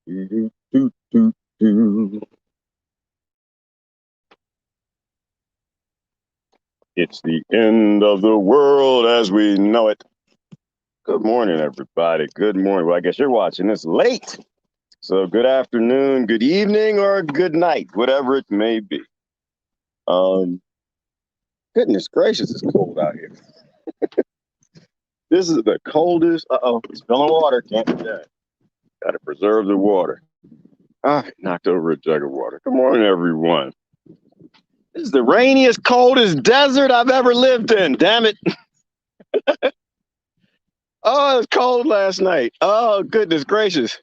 Do, do, do, do. It's the end of the world as we know it. Good morning, everybody. Good morning. Well, I guess you're watching this late. So good afternoon, good evening, or good night, whatever it may be. Um, Goodness gracious, it's cold out here. This is the coldest. Uh-oh, spilling water. Can't do that. Got to preserve the water. Ah, knocked over a jug of water. Good morning, everyone. This is the rainiest, coldest desert I've ever lived in. Damn it. Oh, it was cold last night. Oh, goodness gracious.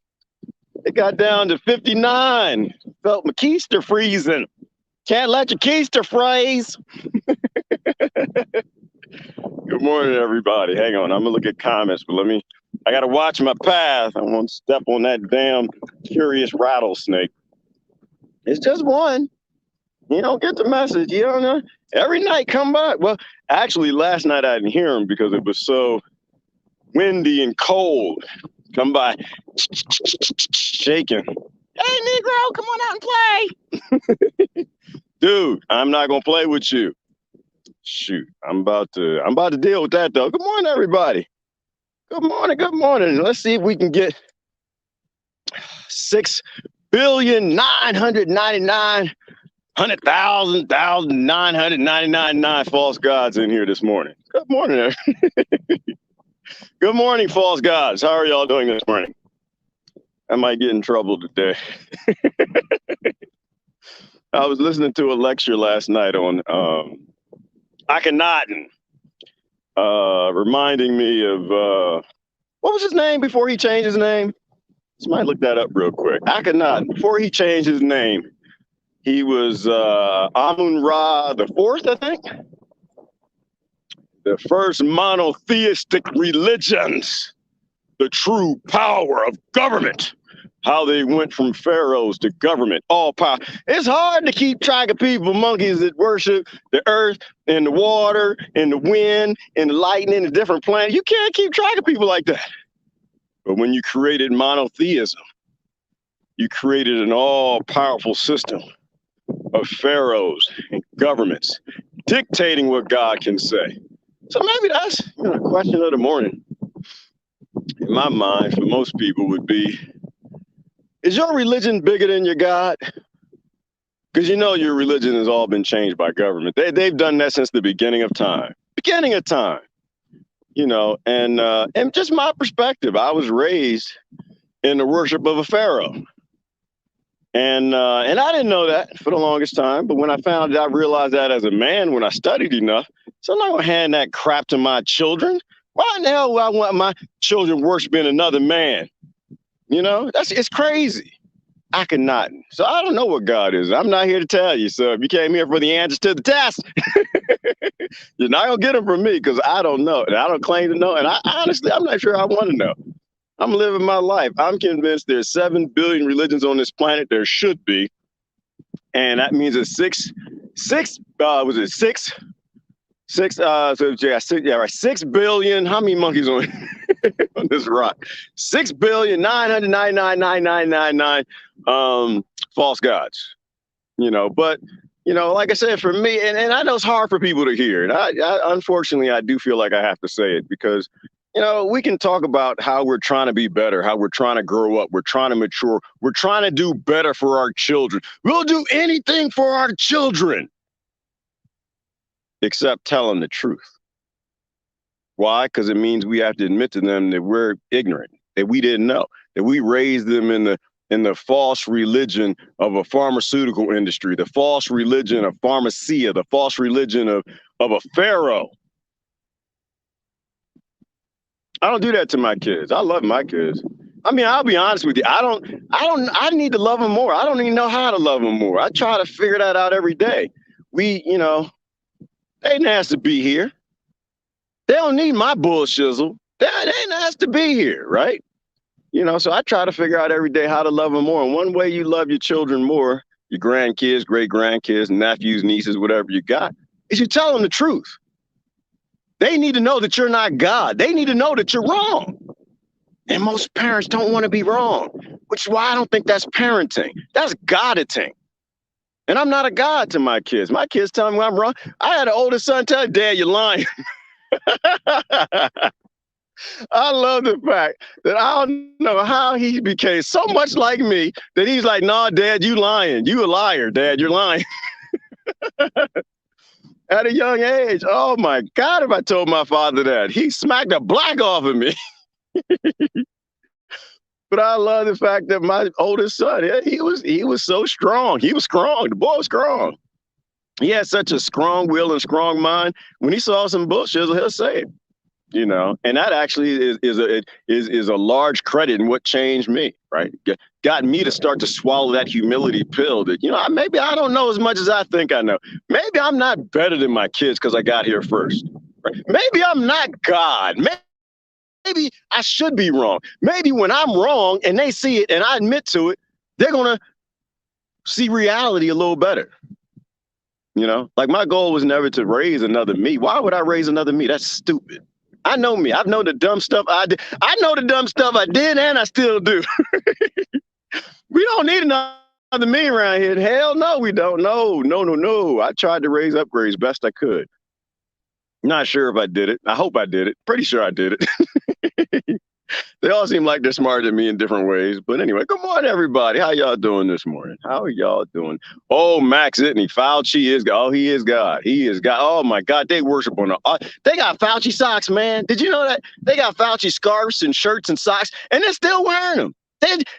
It got down to 59. Felt my keister freezing. Can't let your keister freeze. Good morning, everybody. Hang on. I'm going to look at comments, but I got to watch my path. I won't step on that damn curious rattlesnake. It's just one. You don't get the message. You don't know. Every night come by. Well, actually, last night I didn't hear him because it was so windy and cold. Come by, shaking. Hey, Negro, come on out and play. Dude, I'm not gonna play with you. Shoot, I'm about to deal with that though. Good morning, everybody. Good morning, good morning. Let's see if we can get 6,999,999 false gods in here this morning. Good morning. Good morning, false gods. How are y'all doing this morning? I might get in trouble today. I was listening to a lecture last night on Akhenaten, reminding me of what was his name before he changed his name? Somebody look that up real quick. Akhenaten, before he changed his name, he was Amun Ra the Fourth, I think. The first monotheistic religions, the true power of government. How they went from pharaohs to government, all power. It's hard to keep track of people, monkeys that worship the earth and the water and the wind and the lightning and the different planets. You can't keep track of people like that. But when you created monotheism, you created an all-powerful system of pharaohs and governments dictating what God can say. So maybe that's a question of the morning. In my mind, for most people would be, is your religion bigger than your God? Because you know your religion has all been changed by government. They've done that since the beginning of time. Beginning of time. You know, and just my perspective, I was raised in the worship of a pharaoh. And I didn't know that for the longest time. But when I found it, I realized that as a man, when I studied enough, so I'm not going to hand that crap to my children. Why in the hell would I want my children worshiping another man? You know, it's crazy. Akhenaten. So I don't know what God is. I'm not here to tell you. So if you came here for the answers to the test, you're not going to get them from me because I don't know. And I don't claim to know. And honestly, I'm not sure I want to know. I'm living my life. I'm convinced there's 7 billion religions on this planet. There should be. And that means it's was it six? So yeah, right. 6 billion. How many monkeys on on this rock? 6,999,999 false gods. You know, but you know, like I said, for me, and I know it's hard for people to hear. And I unfortunately I do feel like I have to say it because, you know, we can talk about how we're trying to be better, how we're trying to grow up, we're trying to mature, we're trying to do better for our children. We'll do anything for our children except telling the truth. Why? Because it means we have to admit to them that we're ignorant, that we didn't know, that we raised them in the false religion of a pharmaceutical industry, the false religion of pharmacia, the false religion of a pharaoh. I don't do that to my kids. I love my kids. I mean, I'll be honest with you. I need to love them more. I don't even know how to love them more. I try to figure that out every day. You know, they ain't asked to be here. They don't need my bullshizzle. They ain't asked to be here, right? You know, so I try to figure out every day how to love them more. And one way you love your children more, your grandkids, great grandkids, nephews, nieces, whatever you got, is you tell them the truth. They need to know that you're not God. They need to know that you're wrong. And most parents don't want to be wrong, which is why I don't think that's parenting. That's godditing. And I'm not a god to my kids. My kids tell me when I'm wrong. I had an older son tell Dad, you're lying. I love the fact that I don't know how he became so much like me that he's like, nah, Dad, you lying. You a liar, Dad, you're lying. At a young age. Oh my God, if I told my father that, he smacked the black off of me. But I love the fact that my oldest son, yeah, he was so strong. He was strong. The boy was strong. He had such a strong will and strong mind. When he saw some bullshit, he'll say it. And that actually is a large credit in what changed me, right? Got me to start to swallow that humility pill that, maybe I don't know as much as I think I know. Maybe I'm not better than my kids because I got here first. Right? Maybe I'm not God. Maybe I should be wrong. Maybe when I'm wrong and they see it and I admit to it, they're going to see reality a little better. Like my goal was never to raise another me. Why would I raise another me? That's stupid. I know me. I know the dumb stuff I did. I know the dumb stuff I did and I still do. We don't need another me around here. Hell no, we don't. No. I tried to raise upgrades best I could. Not sure if I did it. I hope I did it. Pretty sure I did it. They all seem like they're smarter than me in different ways. But anyway, good morning, everybody. How y'all doing this morning? How are y'all doing? Oh, Max Itney, Fauci is God. Oh, he is God. He is God. Oh, my God. They worship on they got Fauci socks, man. Did you know that? They got Fauci scarves and shirts and socks, and they're still wearing them.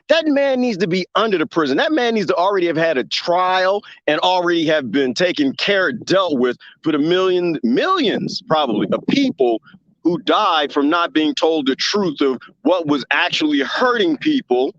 That man needs to be under the prison. That man needs to already have had a trial and already have been taken care, dealt with for the millions probably of people who died from not being told the truth of what was actually hurting people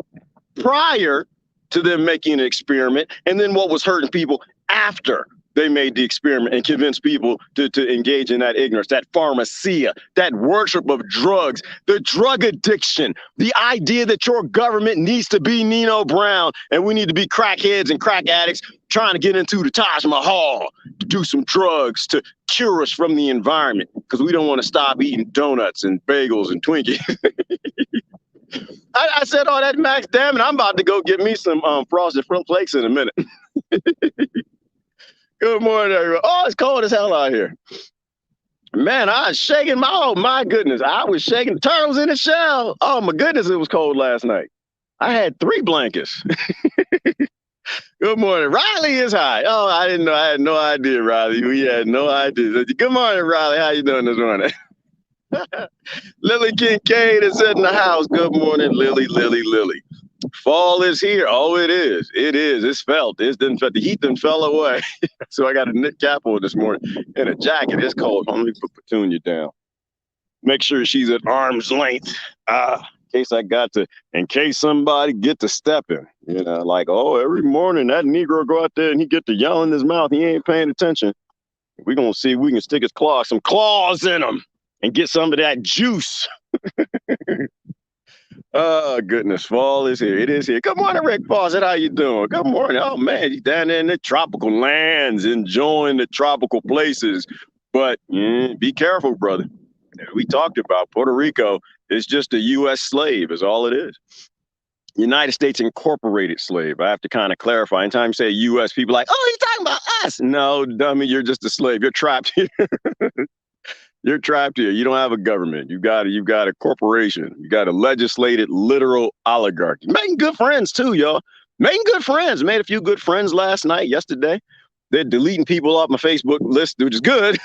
prior to them making an experiment, and then what was hurting people after they made the experiment and convinced people to engage in that ignorance, that pharmacia, that worship of drugs, the drug addiction, the idea that your government needs to be Nino Brown and we need to be crackheads and crack addicts trying to get into the Taj Mahal to do some drugs to cure us from the environment because we don't want to stop eating donuts and bagels and Twinkies. I said all that, Max. Damn it, I'm about to go get me some Frosted Flakes in a minute. Good morning, everyone. Oh, it's cold as hell out here. Man, I was shaking my goodness. I was shaking. Turtles in the shell. Oh, my goodness, it was cold last night. I had 3 blankets. Good morning. Riley is high. Oh, I didn't know. I had no idea, Riley. We had no idea. Good morning, Riley. How you doing this morning? Lily Kincaid is in the house. Good morning, Lily. Fall is here. Oh, it is. It is. It's felt. The heat done fell away. So I got a knit cap on this morning and a jacket. It's cold. Let me put Petunia down. Make sure she's at arm's length. In case somebody get to stepping. Like, oh, every morning that Negro go out there and he get to yell in his mouth. He ain't paying attention. We're going to see if we can stick some claws in him and get some of that juice. Oh, goodness. Fall is here. It is here. Good morning, Rick Fawcett. How you doing? Good morning. Oh, man, you down there in the tropical lands, enjoying the tropical places. But be careful, brother. We talked about Puerto Rico is just a U.S. slave is all it is. United States Incorporated slave. I have to kind of clarify. Anytime you say U.S., people are like, oh, you're talking about us. No, dummy, you're just a slave. You're trapped here. You're trapped here. You don't have a government. You've got a corporation. You got a legislated, literal oligarchy. Making good friends too, y'all. Making good friends. Made a few good friends yesterday. They're deleting people off my Facebook list, which is good.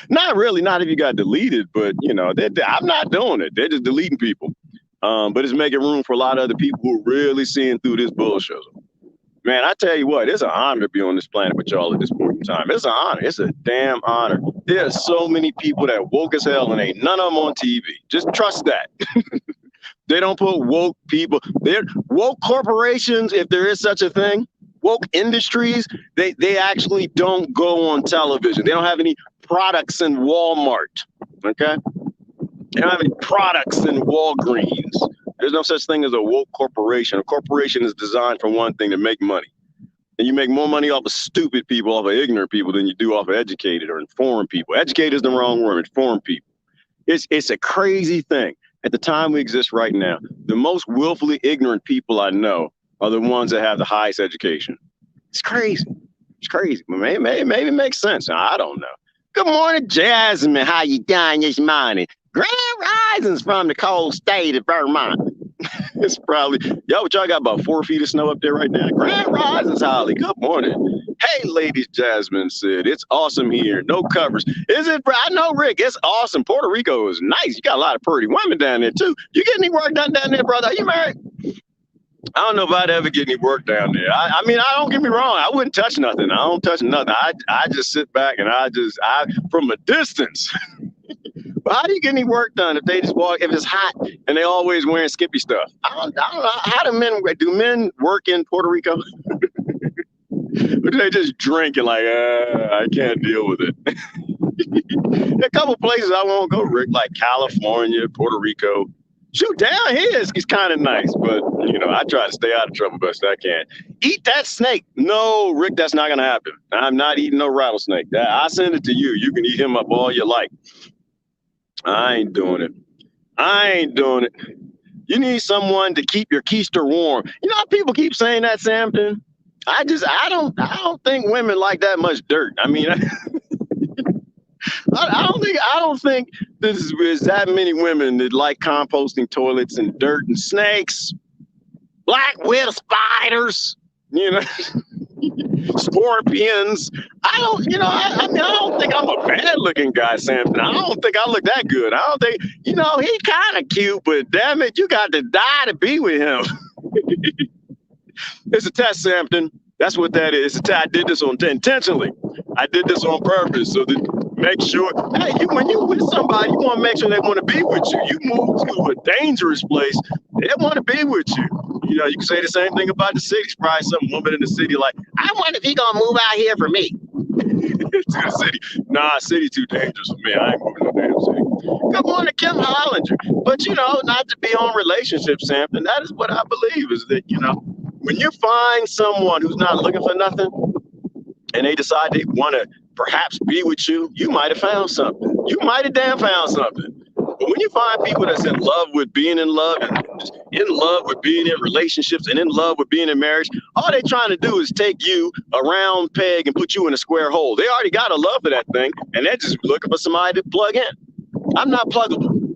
Not really, not if you got deleted, but I'm not doing it. They're just deleting people. But it's making room for a lot of other people who are really seeing through this bullshit. Man, I tell you what, it's an honor to be on this planet with y'all at this point in time. It's an honor. It's a damn honor. There are so many people that woke as hell and ain't none of them on TV. Just trust that. They don't put woke people. They're woke corporations, if there is such a thing. Woke industries, they actually don't go on television. They don't have any products in Walmart, okay? They don't have any products in Walgreens. There's no such thing as a woke corporation. A corporation is designed for one thing, to make money. And you make more money off of stupid people, off of ignorant people, than you do off of educated or informed people. Educated is the wrong word. Informed people. It's a crazy thing. at the time we exist right now, the most willfully ignorant people I know are the ones that have the highest education. It's crazy. It's crazy. Maybe it makes sense. I don't know. Good morning, Jasmine. How you doing this morning? Grand risings from the cold state of Vermont. It's probably, what y'all got about 4 feet of snow up there right now? Grand risings, Holly. Good morning. Hey, ladies, Jasmine said, it's awesome here. No covers. Is it? I know, Rick, it's awesome. Puerto Rico is nice. You got a lot of pretty women down there, too. You get any work done down there, brother? Are you married? I don't know if I'd ever get any work down there. I mean, I don't get me wrong. I wouldn't touch nothing. I don't touch nothing. I just sit back and I from a distance. But how do you get any work done if they just walk, if it's hot and they always wearing skimpy stuff? I don't know. How do men work in Puerto Rico? Or do they just drink and like, I can't deal with it? A couple places I won't go, Rick, like California, Puerto Rico. Shoot, down here is kind of nice, but I try to stay out of trouble best I can. Eat that snake. No, Rick, that's not gonna happen. I'm not eating no rattlesnake. I send it to you. You can eat him up all you like. I ain't doing it. You need someone to keep your keister warm. You know how people keep saying that, Sampton? I don't think women like that much dirt. I mean, I don't think there's that many women that like composting toilets and dirt and snakes, black widow spiders, scorpions. I don't think I'm a bad looking guy, Sampson. I don't think I look that good. I don't think, he kind of cute, but damn it, you got to die to be with him. It's a test, Sampton. That's what that is. I did this intentionally. I did this on purpose so that make sure, when you with somebody, you want to make sure they want to be with you. You move to a dangerous place, they want to be with you. You can say the same thing about the city. Probably some woman in the city like, I wonder if he gonna move out here for me. To the city. Nah, city too dangerous for me. I ain't moving to no damn city. Good morning, Kim Hollinger. But not to be on relationships, Sampson. That is what I believe is that, when you find someone who's not looking for nothing and they decide they want to perhaps be with you, you might have found something. You might have damn found something. But when you find people that's in love with being in love and in love with being in relationships and in love with being in marriage, all they're trying to do is take you a round peg and put you in a square hole. They already got a love for that thing, and they're just looking for somebody to plug in. I'm not pluggable,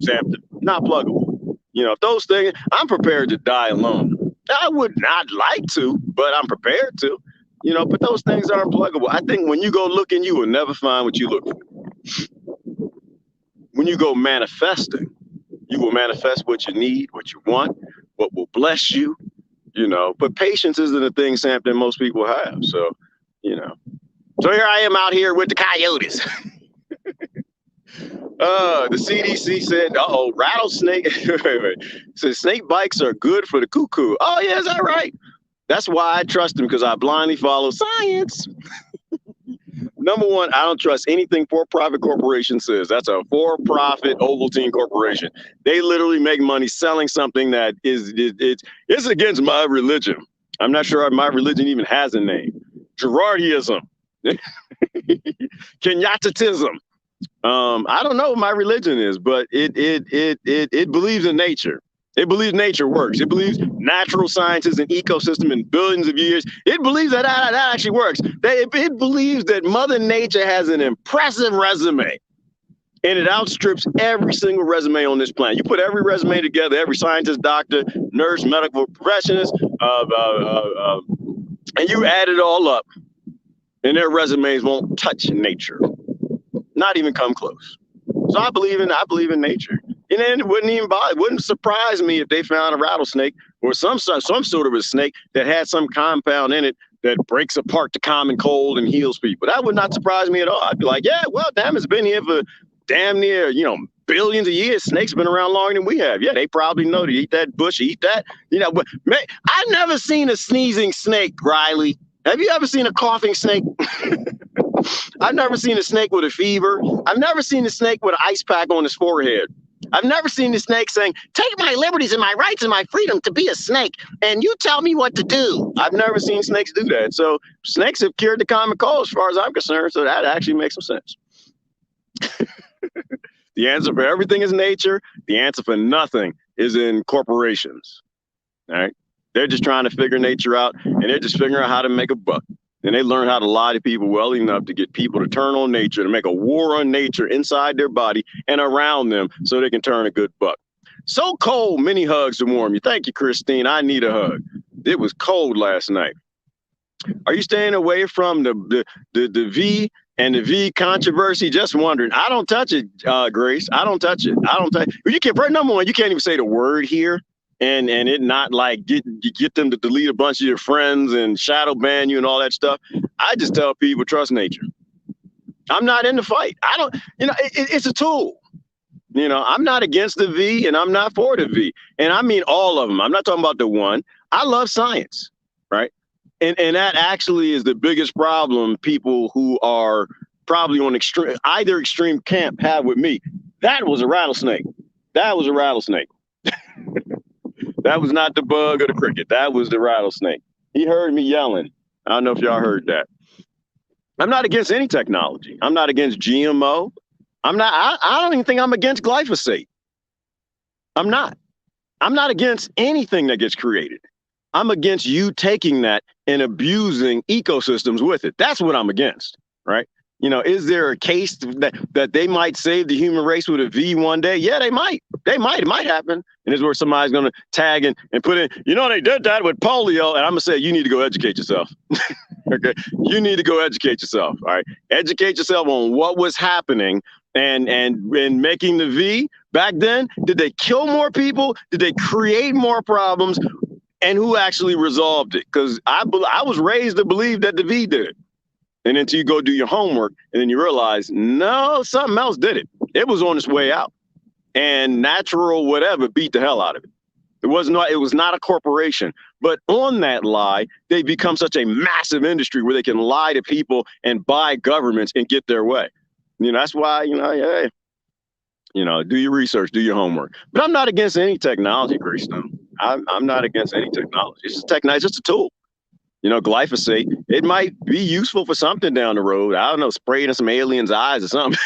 Sampson. Not pluggable. If those things, I'm prepared to die alone. I would not like to, but I'm prepared to. But those things aren't pluggable. I think when you go looking, you will never find what you look for. When you go manifesting, you will manifest what you need, what you want, what will bless you, But patience isn't a thing, Sampson, most people have. So, So here I am out here with the coyotes. The CDC said, rattlesnake. Said snake bites are good for the cuckoo. Oh, yeah, is that right? That's why I trust them, because I blindly follow science. Number one, I don't trust anything for-profit corporation says. That's a for-profit Ovaltine corporation. They literally make money selling something that it's against my religion. I'm not sure my religion even has a name. Girardiism. Kenyattatism. I don't know what my religion is, but it believes in nature. It believes nature works. It believes natural sciences and ecosystem in billions of years. It believes that actually works. It believes that Mother Nature has an impressive resume, and it outstrips every single resume on this planet. You put every resume together, every scientist, doctor, nurse, medical professionist, and you add it all up, and their resumes won't touch nature. Not even come close. So I believe in nature. And then it wouldn't surprise me if they found a rattlesnake or some sort of a snake that had some compound in it that breaks apart the common cold and heals people. That would not surprise me at all. I'd be like, yeah, well, damn, it's been here for damn near, billions of years. Snakes been around longer than we have. Yeah, they probably know to eat that bush, eat that. But man, I've never seen a sneezing snake, Riley. Have you ever seen a coughing snake? I've never seen a snake with a fever. I've never seen a snake with an ice pack on his forehead. I've never seen the snake saying, take my liberties and my rights and my freedom to be a snake, and you tell me what to do. I've never seen snakes do that. So snakes have cured the common cold as far as I'm concerned, so that actually makes some sense. The answer for everything is nature. The answer for nothing is in corporations. All right. They're just trying to figure nature out, and they're just figuring out how to make a buck. And they learn how to lie to people well enough to get people to turn on nature, to make a war on nature inside their body and around them so they can turn a good buck. So cold, many hugs to warm you. Thank you, Christine. I need a hug. It was cold last night. Are you staying away from the V and the V controversy? Just wondering. I don't touch it, Grace. I don't touch it. I don't touch. You can't. Number one, you can't even say the word here, and it not like get them to delete a bunch of your friends and shadow ban you and all that stuff. I just tell people trust nature. I'm not in the fight. I don't. It's a tool. I'm not against the V and I'm not for the V, and I mean all of them. I'm not talking about the one. I love science, right? And that actually is the biggest problem people who are probably on either extreme camp have with me. That was a rattlesnake. That was a rattlesnake. That was not the bug or the cricket. That was the rattlesnake. He heard me yelling. I don't know if y'all heard that. I'm not against any technology. I'm not against GMO. I don't even think I'm against glyphosate. I'm not against anything that gets created. I'm against you taking that and abusing ecosystems with it. That's what I'm against, right? Is there a case that they might save the human race with a V one day? Yeah, they might. It might happen. And it's where somebody's going to tag and put in, they did that with polio. And I'm going to say, you need to go educate yourself. Okay. You need to go educate yourself. All right. Educate yourself on what was happening and making the V back then. Did they kill more people? Did they create more problems? And who actually resolved it? Because I was raised to believe that the V did it. And until you go do your homework, and then you realize, no, something else did it. It was on its way out. And natural whatever beat the hell out of it. It was not a corporation. But on that lie, they become such a massive industry where they can lie to people and buy governments and get their way. That's why, hey, do your research, do your homework. But I'm not against any technology, Greystone. I'm not against any technology. It's just a tool. Glyphosate, it might be useful for something down the road. I don't know, spray it in some aliens' eyes or something.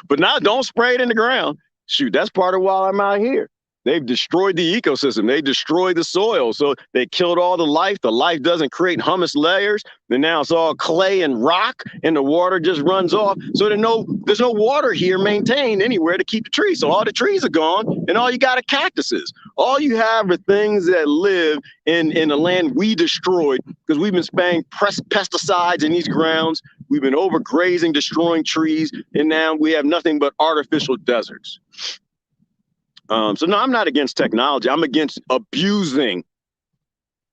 But now don't spray it in the ground. Shoot, that's part of why I'm out here. They've destroyed the ecosystem. They destroyed the soil. So they killed all the life. The life doesn't create humus layers. And now it's all clay and rock and the water just runs off. So there's no water here maintained anywhere to keep the trees. So all the trees are gone and all you got are cactuses. All you have are things that live in the land we destroyed because we've been spraying pesticides in these grounds. We've been overgrazing, destroying trees. And now we have nothing but artificial deserts. So no, I'm not against technology. I'm against abusing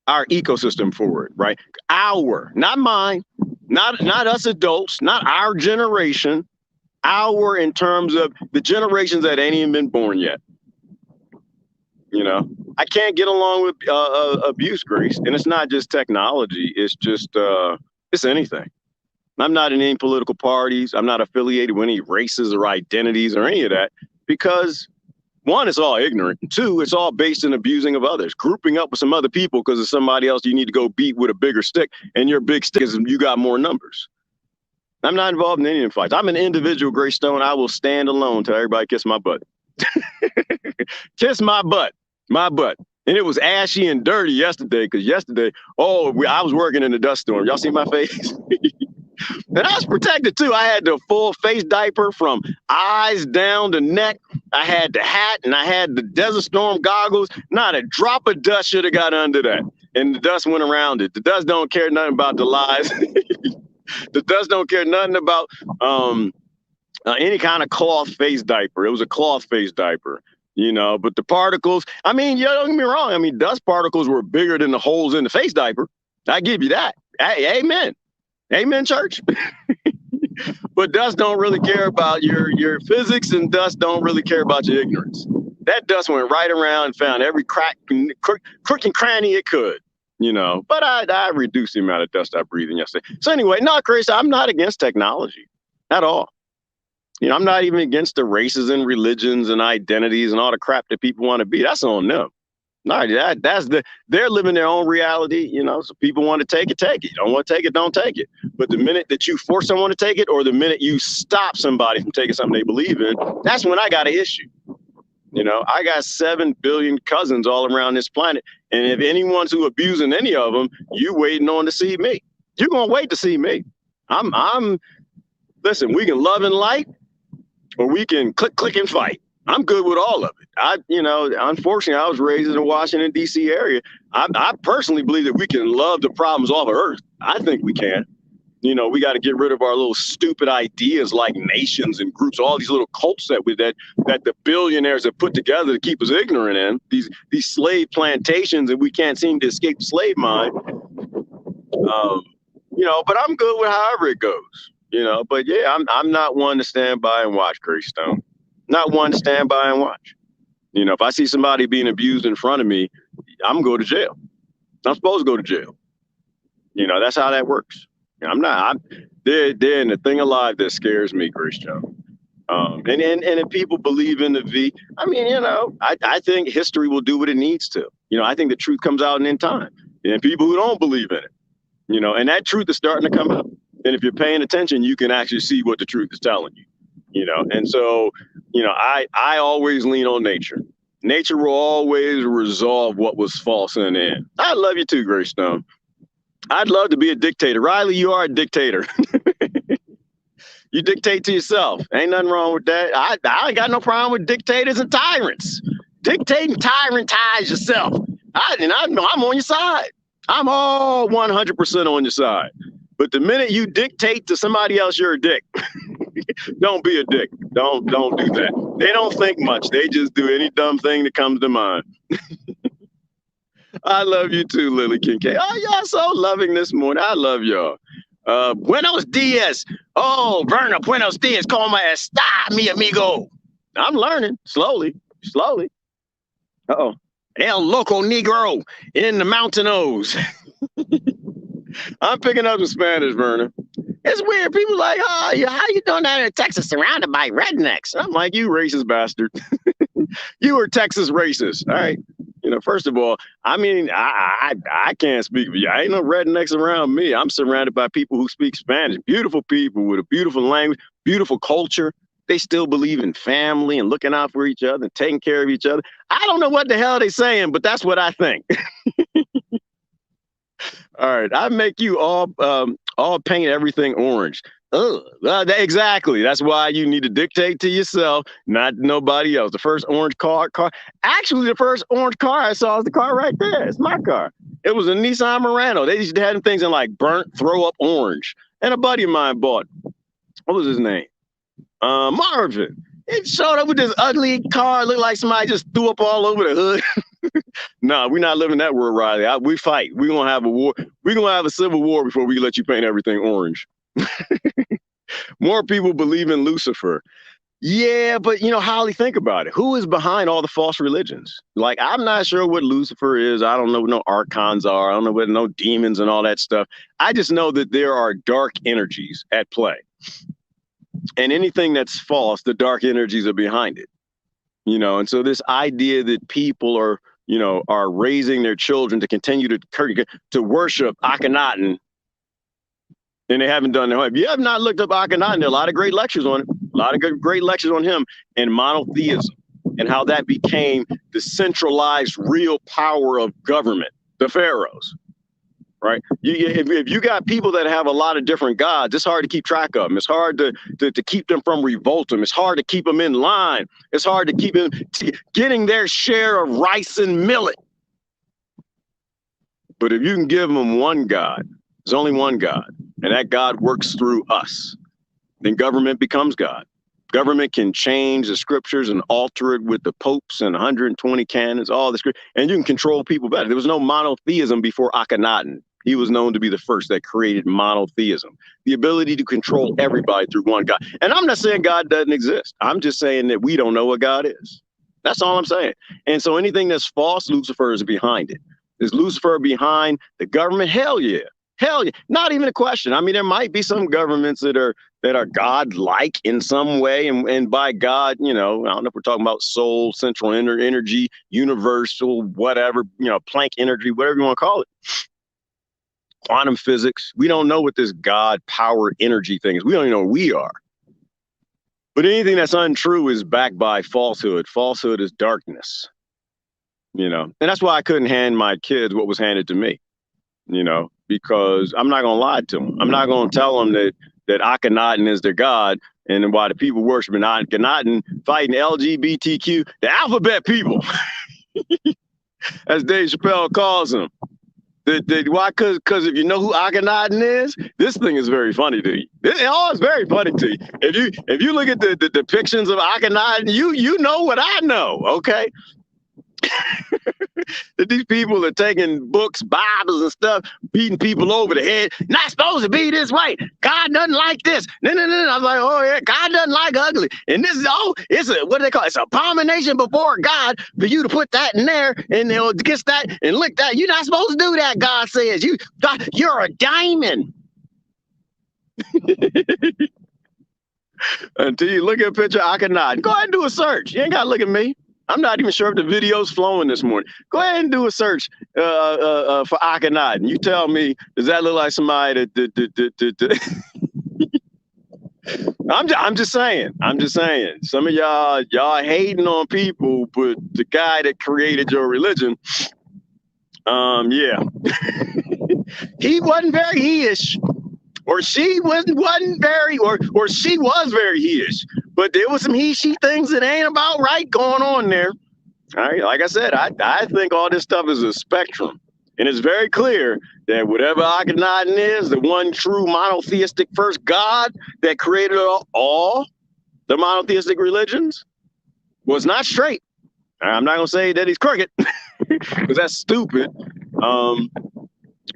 our ecosystem for it, right? Not mine, not us adults, not our generation, in terms of the generations that ain't even been born yet. I can't get along with abuse, Grace. And it's not just technology. It's just, it's anything. I'm not in any political parties. I'm not affiliated with any races or identities or any of that because one, it's all ignorant. Two, it's all based in abusing of others, grouping up with some other people because of somebody else you need to go beat with a bigger stick. And your big stick is you got more numbers. I'm not involved in any of them fights. I'm an individual, Greystone. I will stand alone till everybody kiss my butt. Kiss my butt. And it was ashy and dirty yesterday because I was working in the dust storm. Y'all see my face? And I was protected too. I had the full face diaper from eyes down to neck. I had the hat and I had the Desert Storm goggles. Not a drop of dust should have got under that. And the dust went around it. The dust don't care nothing about the lies. The dust don't care nothing about any kind of cloth face diaper. It was a cloth face diaper, but the particles, don't get me wrong. Dust particles were bigger than the holes in the face diaper. I give you that. Hey, amen. Amen, church. But dust don't really care about your physics, and dust don't really care about your ignorance. That dust went right around and found every crook and cranny it could, But I reduced the amount of dust I breathed in yesterday. So anyway, no, Chris, I'm not against technology at all. I'm not even against the races and religions and identities and all the crap that people want to be. That's on them. No, they're living their own reality, you know. So people want to take it, take it. You don't want to take it, don't take it. But the minute that you force someone to take it, or the minute you stop somebody from taking something they believe in, that's when I got an issue. You know, I got 7 billion cousins all around this planet, and if anyone's who abusing any of them, you waiting on to see me. You're gonna wait to see me. I'm. Listen, we can love and light, or we can click, and fight. I'm good with all of it. Unfortunately, I was raised in the Washington, D.C. area. I personally believe that we can love the problems off of Earth. I think we can. You know, we got to get rid of our little stupid ideas like nations and groups, all these little cults that the billionaires have put together to keep us ignorant in. These slave plantations, and we can't seem to escape the slave mind. But I'm good with however it goes. But yeah, I'm not one to stand by and watch, Greystone. Not one to stand by and watch. If I see somebody being abused in front of me, I'm going to go to jail. I'm supposed to go to jail. That's how that works. They're in the thing alive that scares me, Greystone. And if people believe in the V, I think history will do what it needs to. I think the truth comes out in time. And people who don't believe in it, and that truth is starting to come out. And if you're paying attention, you can actually see what the truth is telling you. And so, I always lean on nature. Nature will always resolve what was false in the end. I love you too, Greystone. I'd love to be a dictator. Riley, you are a dictator. You dictate to yourself. Ain't nothing wrong with that. I ain't got no problem with dictators and tyrants. Dictating, tyrantize yourself. I'm on your side. I'm all 100% on your side. But the minute you dictate to somebody else, you're a dick. Don't be a dick. Don't do that. They don't think much. They just do any dumb thing that comes to mind. I love you too, Lily Kincaid. Oh, y'all so loving this morning. I love y'all. Buenos dias. Oh, Verna, buenos dias. Como está, mi amigo? I'm learning slowly. Uh-oh. El Loco Negro in the Mountain O's. I'm picking up the Spanish, Verna. It's weird. People like, oh, how you doing down in Texas surrounded by rednecks? I'm like, you racist bastard. You are Texas racist. All right. First of all, I can't speak for you. I ain't no rednecks around me. I'm surrounded by people who speak Spanish. Beautiful people with a beautiful language, beautiful culture. They still believe in family and looking out for each other and taking care of each other. I don't know what the hell they're saying, but that's what I think. All right. I make you all paint everything orange. Exactly. That's why you need to dictate to yourself, not nobody else. The first orange car. Actually, the first orange car I saw is the car right there. It's my car. It was a Nissan Murano. They used to have things in like burnt, throw up orange. And a buddy of mine bought. What was his name? Marvin. It showed up with this ugly car. Looked like somebody just threw up all over the hood. No, we're not living that world, Riley. We fight. We're going to have a war. We're going to have a civil war before we let you paint everything orange. More people believe in Lucifer. Yeah, but Holly, think about it. Who is behind all the false religions? Like, I'm not sure what Lucifer is. I don't know what no archons are. I don't know what no demons and all that stuff. I just know that there are dark energies at play. And anything that's false, the dark energies are behind it. And so this idea that people are raising their children to continue to worship Akhenaten, and they haven't done their homework. If you have not looked up Akhenaten, there are a lot of great lectures on it. A lot of great lectures on him and monotheism and how that became the centralized real power of government, the pharaohs, right? If you got people that have a lot of different gods, it's hard to keep track of them. It's hard to keep them from revolting. It's hard to keep them in line. It's hard to keep them getting their share of rice and millet. But if you can give them one God, there's only one God, and that God works through us, then government becomes God. Government can change the scriptures and alter it with the popes and 120 canons, all the script, and you can control people better. There was no monotheism before Akhenaten. He was known to be the first that created monotheism, the ability to control everybody through one God. And I'm not saying God doesn't exist. I'm just saying that we don't know what God is. That's all I'm saying. And so anything that's false, Lucifer is behind it. Is Lucifer behind the government? Hell yeah. Hell, yeah, not even a question. I mean, there might be some governments that are God-like in some way, and by God, I don't know if we're talking about soul, central energy, universal, whatever, Planck energy, whatever you want to call it, quantum physics. We don't know what this God power energy thing is. We don't even know what we are. But anything that's untrue is backed by falsehood. Falsehood is darkness, and that's why I couldn't hand my kids what was handed to me. Because I'm not going to lie to them. I'm not going to tell them that Akhenaten is their God, and why the people worshiping Akhenaten, fighting LGBTQ, the alphabet people, as Dave Chappelle calls them. Why? Because if you know who Akhenaten is, this thing is very funny to you. It's very funny to you. If you look at the depictions of Akhenaten, you know what I know, okay? That these people are taking books, Bibles and stuff, beating people over the head. Not supposed to be this way. God doesn't like this. No. I'm like, oh yeah, God doesn't like ugly. And this is it's what do they call it? It's an abomination before God for you to put that in there and against that and lick that. You're not supposed to do that. God says you're a diamond. Until you look at a picture of Akhenaten, go ahead and do a search. You ain't got to look at me. I'm not even sure if the video's flowing this morning. Go ahead and do a search for Akhenaten. You tell me, does that look like somebody that I'm just saying. Some of y'all hating on people, but the guy that created your religion, yeah. He wasn't very he-ish. Or she wasn't very, or she was very he-ish. But there was some he-she things that ain't about right going on there. All right, like I said, I think all this stuff is a spectrum. And it's very clear that whatever Akhenaten is, the one true monotheistic first God that created all the monotheistic religions, was not straight. I'm not going to say that he's crooked, because that's stupid.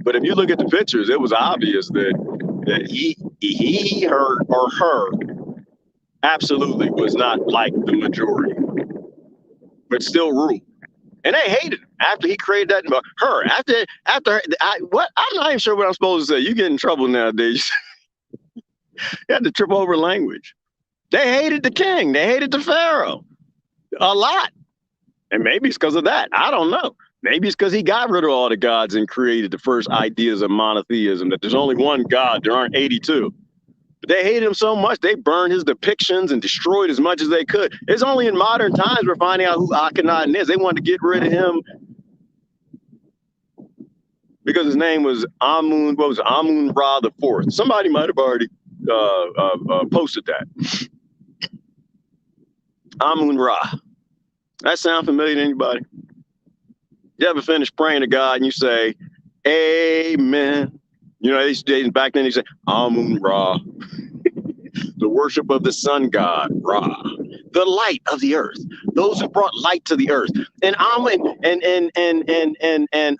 But if you look at the pictures, it was obvious that he, her, or her absolutely was not like the majority, but still ruled. And they hated him after he created that. Her, after what? I'm not even sure what I'm supposed to say. You get in trouble nowadays. You had to trip over language. They hated the king. They hated the pharaoh a lot. And maybe it's because of that. I don't know. Maybe it's because he got rid of all the gods and created the first ideas of monotheism, that there's only one God, there aren't 82. But they hated him so much, they burned his depictions and destroyed as much as they could. It's only in modern times we're finding out who Akhenaten is. They wanted to get rid of him because his name was Amun-Ra the Fourth. Somebody might have already posted that. Amun-Ra. That sound familiar to anybody? You ever finish praying to God and you say, Amen? Back then they say, Amun-Ra, the worship of the sun god, Ra, the light of the earth, those who brought light to the earth. And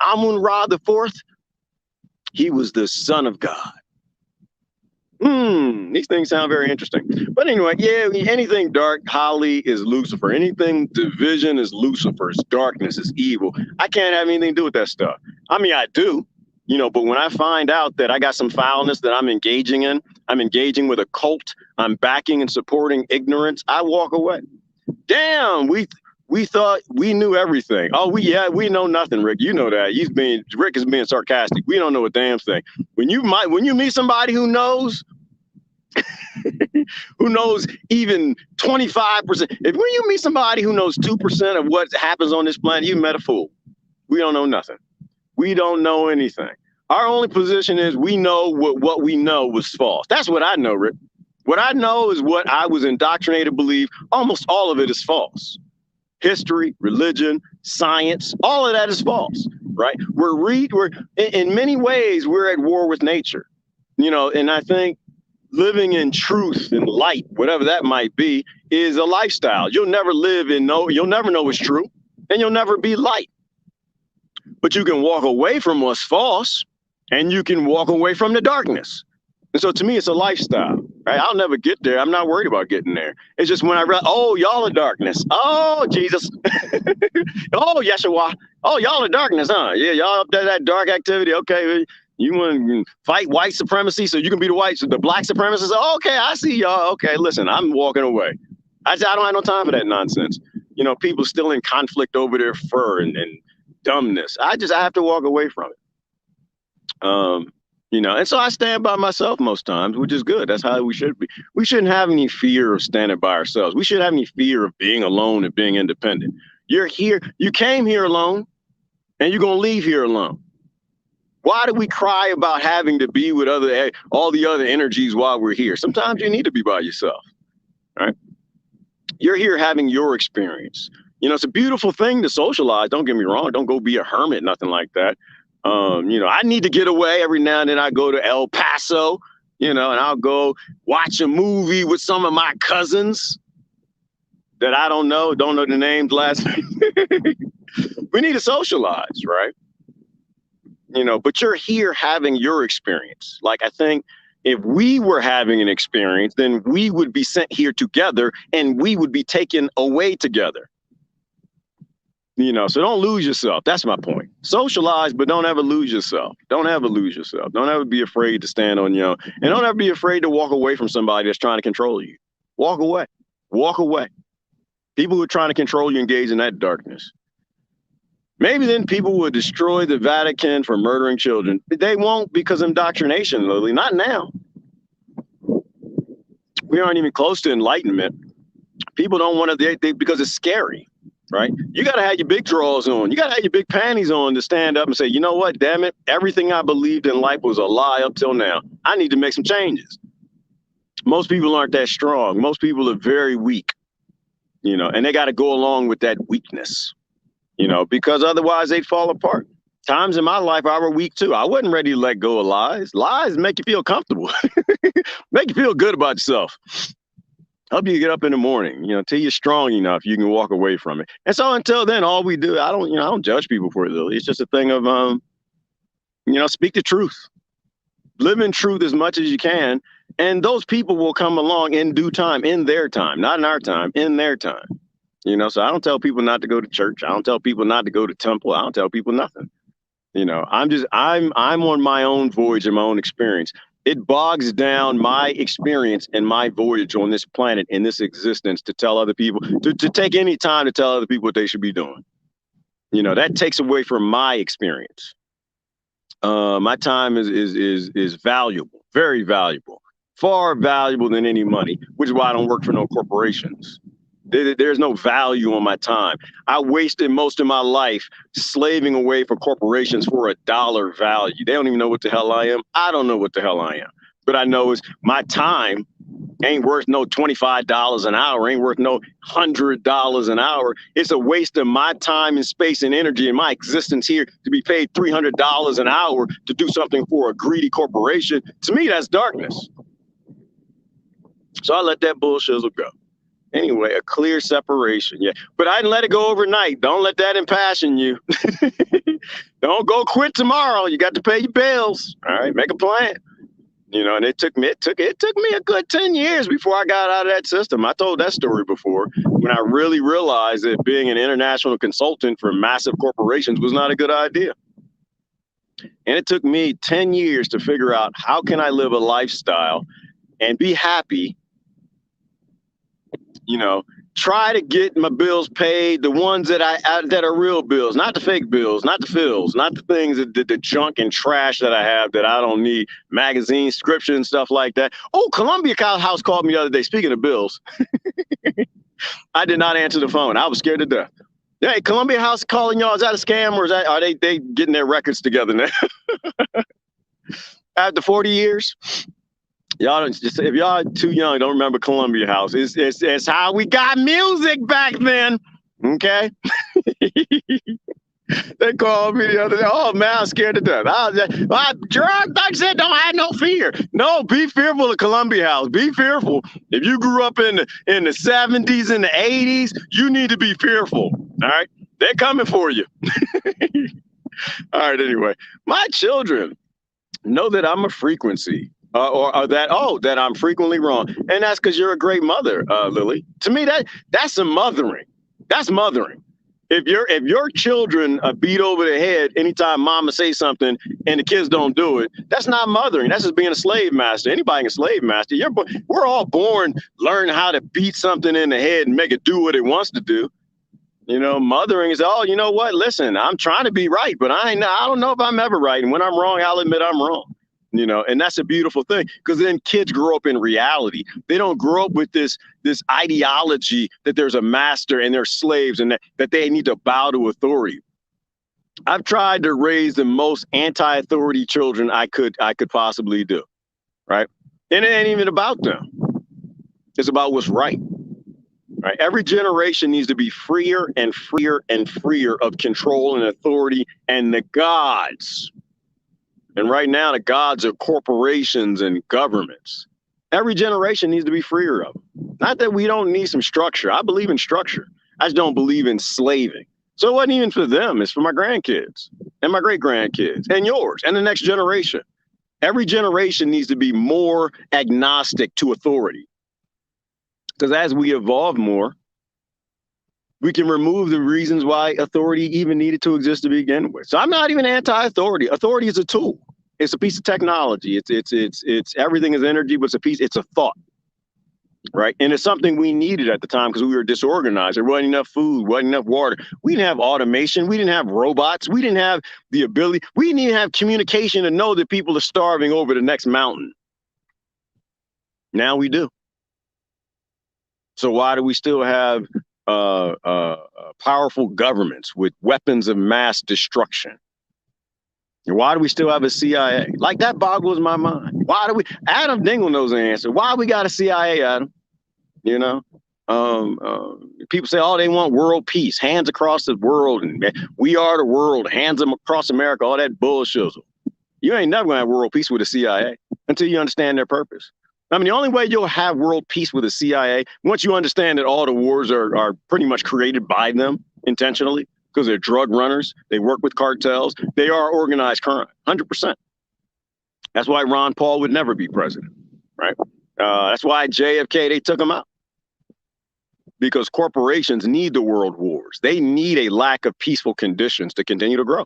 Amun-Ra the Fourth, he was the son of God. These things sound very interesting. But anyway, yeah, anything dark, Holly is Lucifer. Anything division is Lucifer. It's darkness, is evil. I can't have anything to do with that stuff. I mean, I do, but when I find out that I got some foulness that I'm engaging in, I'm engaging with a cult, I'm backing and supporting ignorance, I walk away. Damn, we thought we knew everything. Oh, we know nothing, Rick. You know that. Rick is being sarcastic. We don't know a damn thing. When you meet somebody who knows, who knows even 25%, when you meet somebody who knows 2% of what happens on this planet, you met a fool. We don't know nothing. We don't know anything. Our only position is we know what we know was false. That's what I know, Rick. What I know is what I was indoctrinated to believe. Almost all of it is false. History, religion, science, all of that is false, right? We're in many ways, we're at war with nature, and I think living in truth and light, whatever that might be, is a lifestyle. You'll never you'll never know what's true, and you'll never be light. But you can walk away from what's false, and you can walk away from the darkness. And so to me, it's a lifestyle. Right? I'll never get there. I'm not worried about getting there. It's just when I realize, oh, y'all are darkness. Oh, Jesus. Oh, Yeshua. Oh, y'all are darkness, huh? Yeah, y'all up there, that dark activity. Okay. You want to fight white supremacy so you can be the black supremacists? Oh, okay, I see y'all. Okay, listen, I'm walking away. I don't have no time for that nonsense. You know, people still in conflict over their fur and dumbness. I have to walk away from it. You know, and so I stand by myself most times, which is good. That's how we should be. We shouldn't have any fear of standing by ourselves. We shouldn't have any fear of being alone and being independent. You're here. You came here alone, and you're gonna leave here alone. Why do we cry about having to be with all the other energies while we're here? Sometimes you need to be by yourself. Right? You're here having your experience. You know, it's a beautiful thing to socialize. Don't get me wrong. Don't go be a hermit, nothing like that. You know, I need to get away every now and then. I go to El Paso, you know, and I'll go watch a movie with some of my cousins that I don't know the names last name. We need to socialize, right? You know, but you're here having your experience. Like, I think if we were having an experience, then we would be sent here together and we would be taken away together. You know, so don't lose yourself. That's my point. Socialize, but don't ever lose yourself. Don't ever lose yourself. Don't ever be afraid to stand on your own. And don't ever be afraid to walk away from somebody that's trying to control you. Walk away. Walk away. People who are trying to control you engage in that darkness. Maybe then people would destroy the Vatican for murdering children. They won't, because of indoctrination, Lily. Not now. We aren't even close to enlightenment. People don't want to, because it's scary. Right? You got to have your big drawers on. You got to have your big panties on to stand up and say, you know what, damn it, everything I believed in life was a lie up till now. I need to make some changes. Most people aren't that strong. Most people are very weak, you know, and they got to go along with that weakness, you know, because otherwise they'd fall apart. Times in my life, I were weak too. I wasn't ready to let go of lies. Lies make you feel comfortable, make you feel good about yourself. Help you get up in the morning, you know, till you're strong enough, you can walk away from it. And so until then, all we do, I don't judge people for it, Lily. It's just a thing of, you know, speak the truth, live in truth as much as you can. And those people will come along in due time, in their time, not in our time, in their time. You know, so I don't tell people not to go to church. I don't tell people not to go to temple. I don't tell people nothing. You know, I'm on my own voyage and my own experience. It bogs down my experience and my voyage on this planet, in this existence, to tell other people, to take any time to tell other people what they should be doing. You know, that takes away from my experience. My time is valuable, very valuable, far valuable than any money, which is why I don't work for no corporations. There's no value on my time. I wasted most of my life slaving away for corporations for $1 value. They don't even know what the hell I am. I don't know what the hell I am. But I know is my time ain't worth no $25 an hour, ain't worth no $100 an hour. It's a waste of my time and space and energy and my existence here to be paid $300 an hour to do something for a greedy corporation. To me, that's darkness. So I let that bullshizzle go. Anyway, a clear separation. Yeah. But I didn't let it go overnight. Don't let that impassion you. Don't go quit tomorrow. You got to pay your bills. All right. Make a plan. You know, and it took me a good 10 years before I got out of that system. I told that story before, when I really realized that being an international consultant for massive corporations was not a good idea. And it took me 10 years to figure out, how can I live a lifestyle and be happy? You know, try to get my bills paid, the ones that that are real bills, not the fake bills, not the fills, not the things that the junk and trash that I have that I don't need, magazines, subscriptions, stuff like that. Oh, Columbia House called me the other day. Speaking of bills, I did not answer the phone. I was scared to death. Hey, Columbia House calling y'all. Is that a scam, or are they getting their records together now? After 40 years. Y'all just, if y'all too young, don't remember Columbia House. It's how we got music back then. Okay. They called me the other day. Oh man, I'm scared to death. Gerard, like I said, don't have no fear. No, be fearful of Columbia House. Be fearful. If you grew up in the 70s and the 80s, you need to be fearful. All right. They're coming for you. All right. Anyway, my children know that I'm a frequency. Or that I'm frequently wrong. And that's because you're a great mother, Lily. To me, that's some mothering. That's mothering. if your children are beat over the head anytime mama say something and the kids don't do it, that's not mothering. That's just being a slave master. Anybody can a slave master. We're all born learn how to beat something in the head and make it do what it wants to do. You know, mothering is, oh, you know what? Listen, I'm trying to be right, but I don't know if I'm ever right. And when I'm wrong, I'll admit I'm wrong. You know, and that's a beautiful thing, because then kids grow up in reality. They don't grow up with this ideology that there's a master and they're slaves and that they need to bow to authority. I've tried to raise the most anti-authority children I could possibly do, right? And it ain't even about them. It's about what's right. Right. Every generation needs to be freer and freer and freer of control and authority and the gods. And right now, the gods are corporations and governments. Every generation needs to be freer of them. Not that we don't need some structure. I believe in structure. I just don't believe in slaving. So it wasn't even for them. It's for my grandkids and my great grandkids and yours and the next generation. Every generation needs to be more agnostic to authority. Because as we evolve more, we can remove the reasons why authority even needed to exist to begin with. So I'm not even anti-authority. Authority is a tool. It's a piece of technology. It's everything is energy, but it's a thought, right? And it's something we needed at the time because we were disorganized. There wasn't enough food, wasn't enough water. We didn't have automation. We didn't have robots. We didn't have the ability. We didn't even have communication to know that people are starving over the next mountain. Now we do. So why do we still have powerful governments with weapons of mass destruction? And why do we still have a CIA? Like, that boggles my mind. Why do we? Adam Dingle knows the answer. Why we got a CIA, Adam? You know, people say, oh, they want world peace, hands across the world, and we are the world, hands them across America, all that bullshit. You ain't never gonna have world peace with the CIA until you understand their purpose. I mean, the only way you'll have world peace with the CIA, once you understand that all the wars are pretty much created by them intentionally, because they're drug runners, they work with cartels, they are organized crime, 100%. That's why Ron Paul would never be president, right? That's why JFK, they took him out. Because corporations need the world wars. They need a lack of peaceful conditions to continue to grow.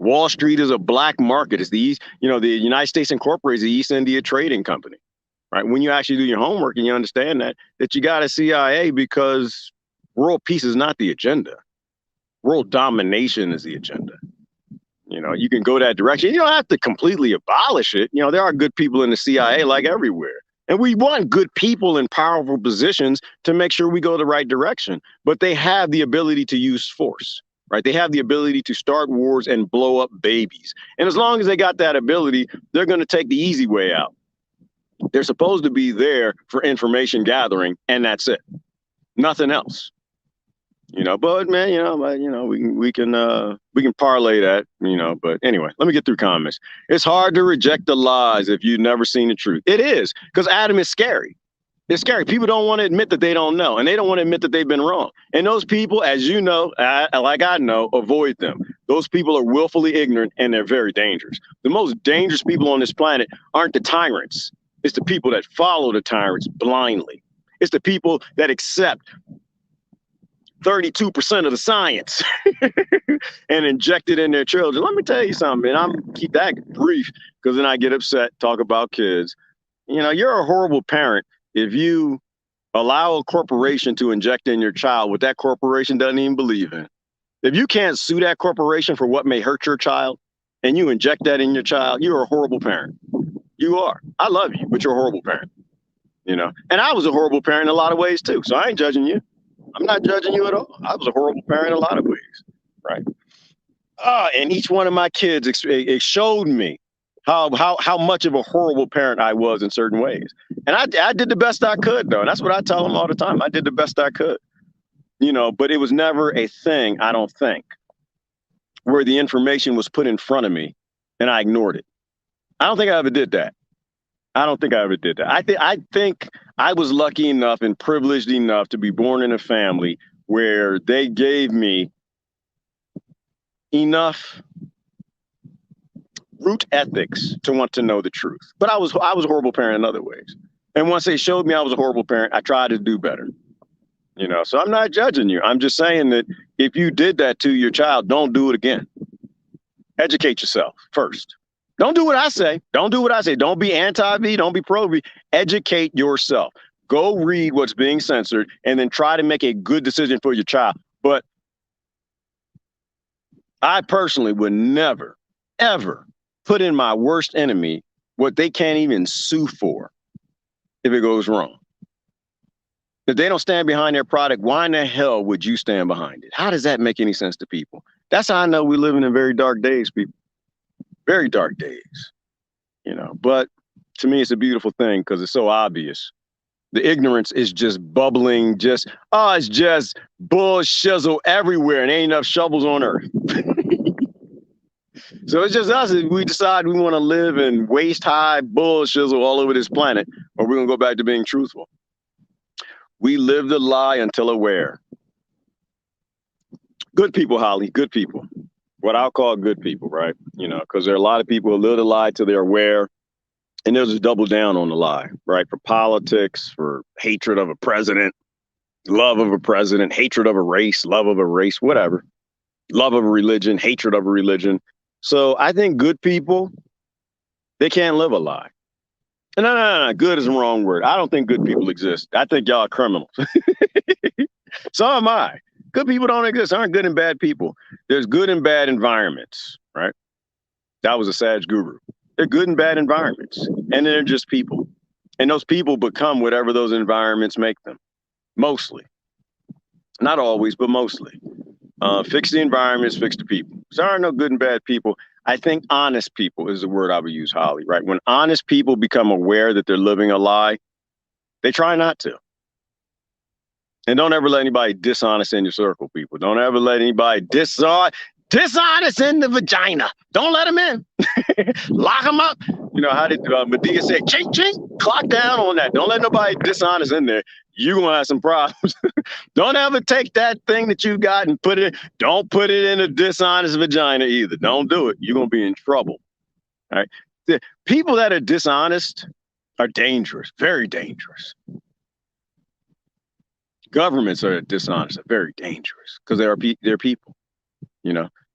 Wall Street is a black market. It's the United States Incorporated is the East India Trading Company, right? When you actually do your homework and you understand that you got a CIA, because world peace is not the agenda. World domination is the agenda. You know, you can go that direction. You don't have to completely abolish it. You know, there are good people in the CIA like everywhere. And we want good people in powerful positions to make sure we go the right direction. But they have the ability to use force. Right. They have the ability to start wars and blow up babies. And as long as they got that ability, they're going to take the easy way out. They're supposed to be there for information gathering, and that's it. Nothing else. You know, but man, we can parlay that, but anyway, let me get through comments. It's hard to reject the lies if you've never seen the truth. It is, because Adam is scary. It's scary. People don't want to admit that they don't know, and they don't want to admit that they've been wrong. And those people, as you know, like I know, avoid them. Those people are willfully ignorant, and they're very dangerous. The most dangerous people on this planet aren't the tyrants. It's the people that follow the tyrants blindly. It's the people that accept 32% of the science and inject it in their children. Let me tell you something, and I'm keep that brief, because then I get upset, talk about kids. You know, you're a horrible parent if you allow a corporation to inject in your child what that corporation doesn't even believe in. If you can't sue that corporation for what may hurt your child, and you inject that in your child, you're a horrible parent. You are. I love you, but you're a horrible parent. You know, and I was a horrible parent in a lot of ways too. So I ain't judging you. I'm not judging you at all. I was a horrible parent in a lot of ways, right? And each one of my kids, it showed me how much of a horrible parent I was in certain ways. And I did the best I could, though. And that's what I tell them all the time. I did the best I could, but it was never a thing, I don't think, where the information was put in front of me and I ignored it. I don't think I ever did that. I think I was lucky enough and privileged enough to be born in a family where they gave me enough root ethics to want to know the truth. But I was a horrible parent in other ways. And once they showed me I was a horrible parent, I tried to do better. So I'm not judging you. I'm just saying that if you did that to your child, don't do it again. Educate yourself first. Don't do what I say. Don't do what I say. Don't be anti-V. Don't be pro-V. Educate yourself. Go read what's being censored and then try to make a good decision for your child. But I personally would never, ever put in my worst enemy what they can't even sue for if it goes wrong. If they don't stand behind their product, why in the hell would you stand behind it? How does that make any sense to people? That's how I know we're living in very dark days, people. Very dark days, But to me, it's a beautiful thing because it's so obvious. The ignorance is just bubbling, it's just bull shizzle everywhere and ain't enough shovels on earth. So it's just us. If we decide we want to live in waist high bull shizzle all over this planet, or we're going to go back to being truthful. We live the lie until aware. Good people, Holly, good people. What I'll call good people, right? Because there are a lot of people who live the lie till they're aware. And they'll just double down on the lie, right? For politics, for hatred of a president, love of a president, hatred of a race, love of a race, whatever. Love of a religion, hatred of a religion. So I think good people, they can't live a lie. No. Good is the wrong word. I don't think good people exist. I think y'all are criminals. So am I. Good people don't exist. There aren't good and bad people. There's good and bad environments, right? That was a Sage Guru. They're good and bad environments, and they're just people. And those people become whatever those environments make them, mostly. Not always, but mostly. Fix the environments, fix the people. So there are no good and bad people. I think honest people is the word I would use, Holly, right? When honest people become aware that they're living a lie, they try not to. And don't ever let anybody dishonest in your circle, people. Don't ever let anybody dishonest in the vagina. Don't let them in. Lock them up. How did Medea say, chink, chink, clock down on that. Don't let nobody dishonest in there. You're going to have some problems. Don't ever take that thing that you got and don't put it in a dishonest vagina either. Don't do it. You're going to be in trouble. All right. The people that are dishonest are dangerous, very dangerous. Governments are dishonest, are very dangerous because they're people.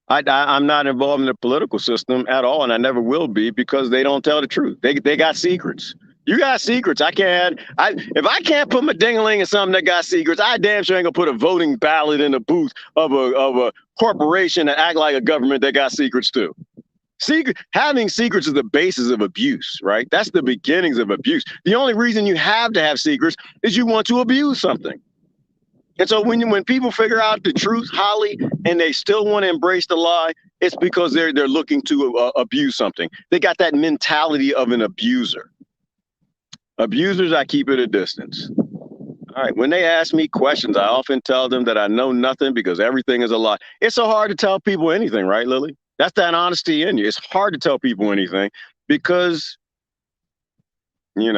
I'm not involved in the political system at all, and I never will be because they don't tell the truth. They got secrets. You got secrets. If I can't put my ding-a-ling in something that got secrets, I damn sure ain't gonna put a voting ballot in the booth of a corporation that act like a government that got secrets too. Having secrets is the basis of abuse, right? That's the beginnings of abuse. The only reason you have to have secrets is you want to abuse something. And so when people figure out the truth, Holly, and they still want to embrace the lie, it's because they're looking to abuse something. They got that mentality of an abuser. Abusers, I keep at a distance. All right. When they ask me questions, I often tell them that I know nothing because everything is a lie. It's so hard to tell people anything, right, Lily? That's that honesty in you. It's hard to tell people anything because, I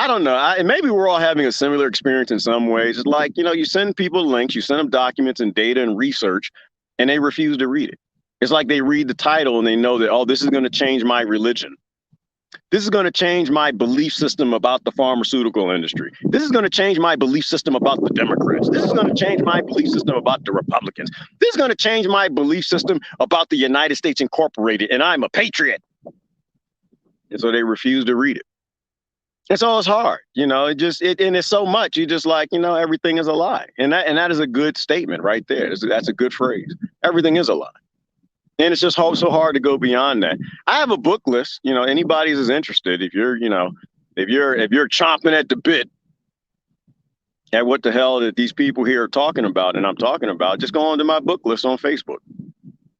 don't know. Maybe we're all having a similar experience in some ways. It's like, you send people links, you send them documents and data and research, and they refuse to read it. It's like they read the title and they know that, this is going to change my religion. This is going to change my belief system about the pharmaceutical industry. This is going to change my belief system about the Democrats. This is going to change my belief system about the Republicans. This is going to change my belief system about the United States Incorporated, and I'm a patriot. And so they refuse to read it. And so it's hard, and it's so much. You just like, everything is a lie. And that is a good statement right there. That's a good phrase. Everything is a lie. And it's just so hard to go beyond that. I have a book list, anybody is interested. If you're chomping at the bit at what the hell that these people here are talking about and I'm talking about, just go onto my book list on Facebook.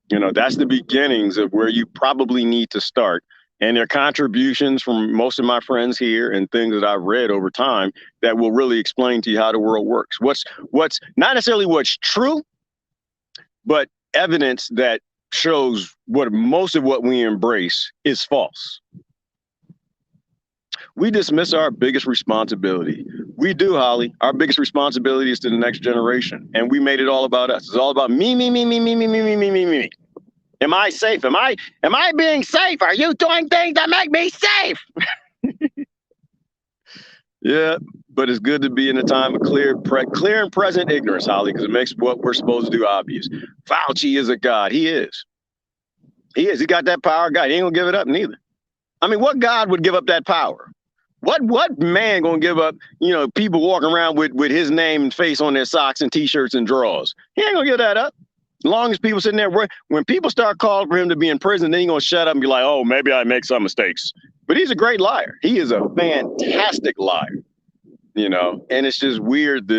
That's the beginnings of where you probably need to start. And there are contributions from most of my friends here and things that I've read over time that will really explain to you how the world works. What's not necessarily what's true, but evidence that shows what most of what we embrace is false. We dismiss our biggest responsibility. We do, Holly. Our biggest responsibility is to the next generation. And we made it all about us. It's all about me, me, me, me, me, me, me, me, me, me, me. Am I safe? Am I being safe? Are you doing things that make me safe? Yeah, but it's good to be in a time of clear and present ignorance, Holly, because it makes what we're supposed to do obvious. Fauci is a god. He is. He is. He got that power. God, he ain't gonna give it up neither. I mean, what God would give up that power? What man gonna give up, people walking around with his name and face on their socks and t-shirts and drawers? He ain't gonna give that up. As long as people sitting there, when people start calling for him to be in prison, then he's gonna shut up and be like, oh, maybe I make some mistakes. But he's a great liar. He is a fantastic liar, and it's just weird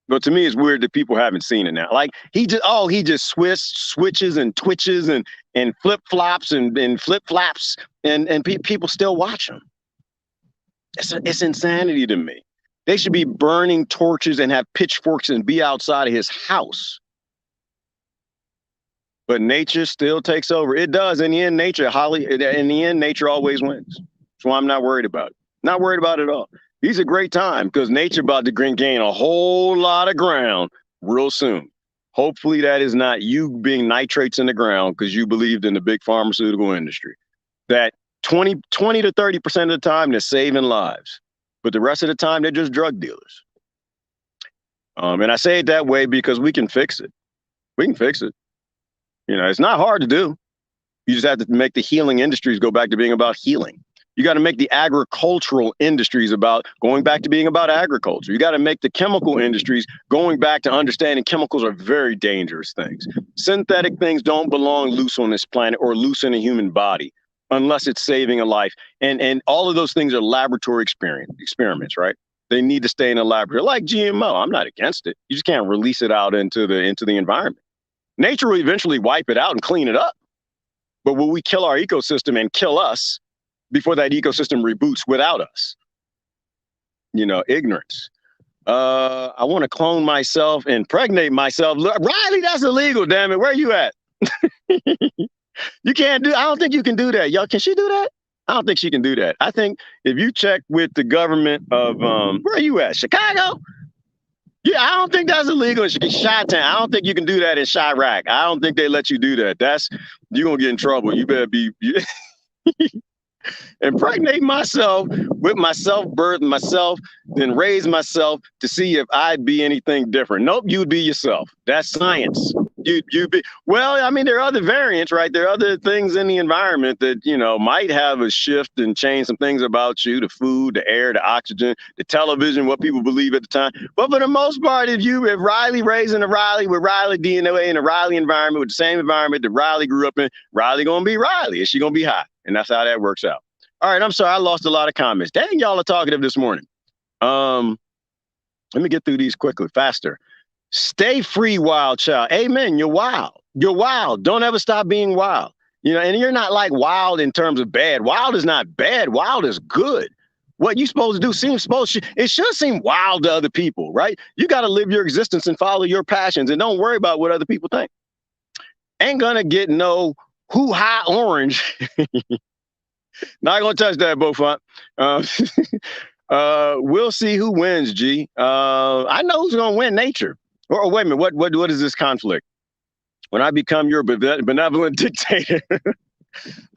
but to me, it's weird that people haven't seen it now. Like he just switches and twitches and flip flops and flip flaps and people still watch him. It's insanity to me. They should be burning torches and have pitchforks and be outside of his house. But nature still takes over. It does. In the end, nature always wins. So I'm not worried about it. Not worried about it at all. These are a great time because nature about to gain a whole lot of ground real soon. Hopefully that is not you being nitrates in the ground because you believed in the big pharmaceutical industry. That 20 to 30% of the time they're saving lives, but the rest of the time they're just drug dealers. And I say it that way because we can fix it. We can fix it. It's not hard to do. You just have to make the healing industries go back to being about healing. You got to make the agricultural industries going back to being about agriculture. You got to make the chemical industries going back to understanding chemicals are very dangerous things. Synthetic things don't belong loose on this planet or loose in a human body unless it's saving a life. And all of those things are laboratory experiments, right? They need to stay in a laboratory, like GMO. I'm not against it. You just can't release it out into the environment. Nature will eventually wipe it out and clean it up. But will we kill our ecosystem and kill us before that ecosystem reboots without us? Ignorance. I want to clone myself, impregnate myself. Riley, that's illegal, damn it. Where are you at? You can't I don't think you can do that. Y'all, can she do that? I don't think she can do that. I think if you check with the government of, where are you at? Chicago? Yeah, I don't think that's illegal in Chi-Town. I don't think you can do that in Chirac. I don't think they let you do that. You're going to get in trouble. You better be... impregnate myself with myself, birth myself, then raise myself to see if I'd be anything different. Nope, you'd be yourself. That's science. You'd be, well, I mean, there are other variants, right? There are other things in the environment that, might have a shift and change some things about you, the food, the air, the oxygen, the television, what people believe at the time. But for the most part, if Riley raising a Riley with Riley DNA in a Riley environment, with the same environment that Riley grew up in, Riley going to be Riley and she going to be hot. And that's how that works out. All right, I'm sorry, I lost a lot of comments. Dang, y'all are talkative this morning. Let me get through these quickly, faster. Stay free, wild child. Amen. You're wild. You're wild. Don't ever stop being wild. And you're not like wild in terms of bad. Wild is not bad. Wild is good. What you supposed to do it should seem wild to other people, right? You got to live your existence and follow your passions and don't worry about what other people think. Ain't gonna get no hoo-ha orange. Not gonna touch that, Beaufont. We'll see who wins, G. I know who's gonna win, nature. Or wait a minute, what is this conflict? When I become your benevolent dictator,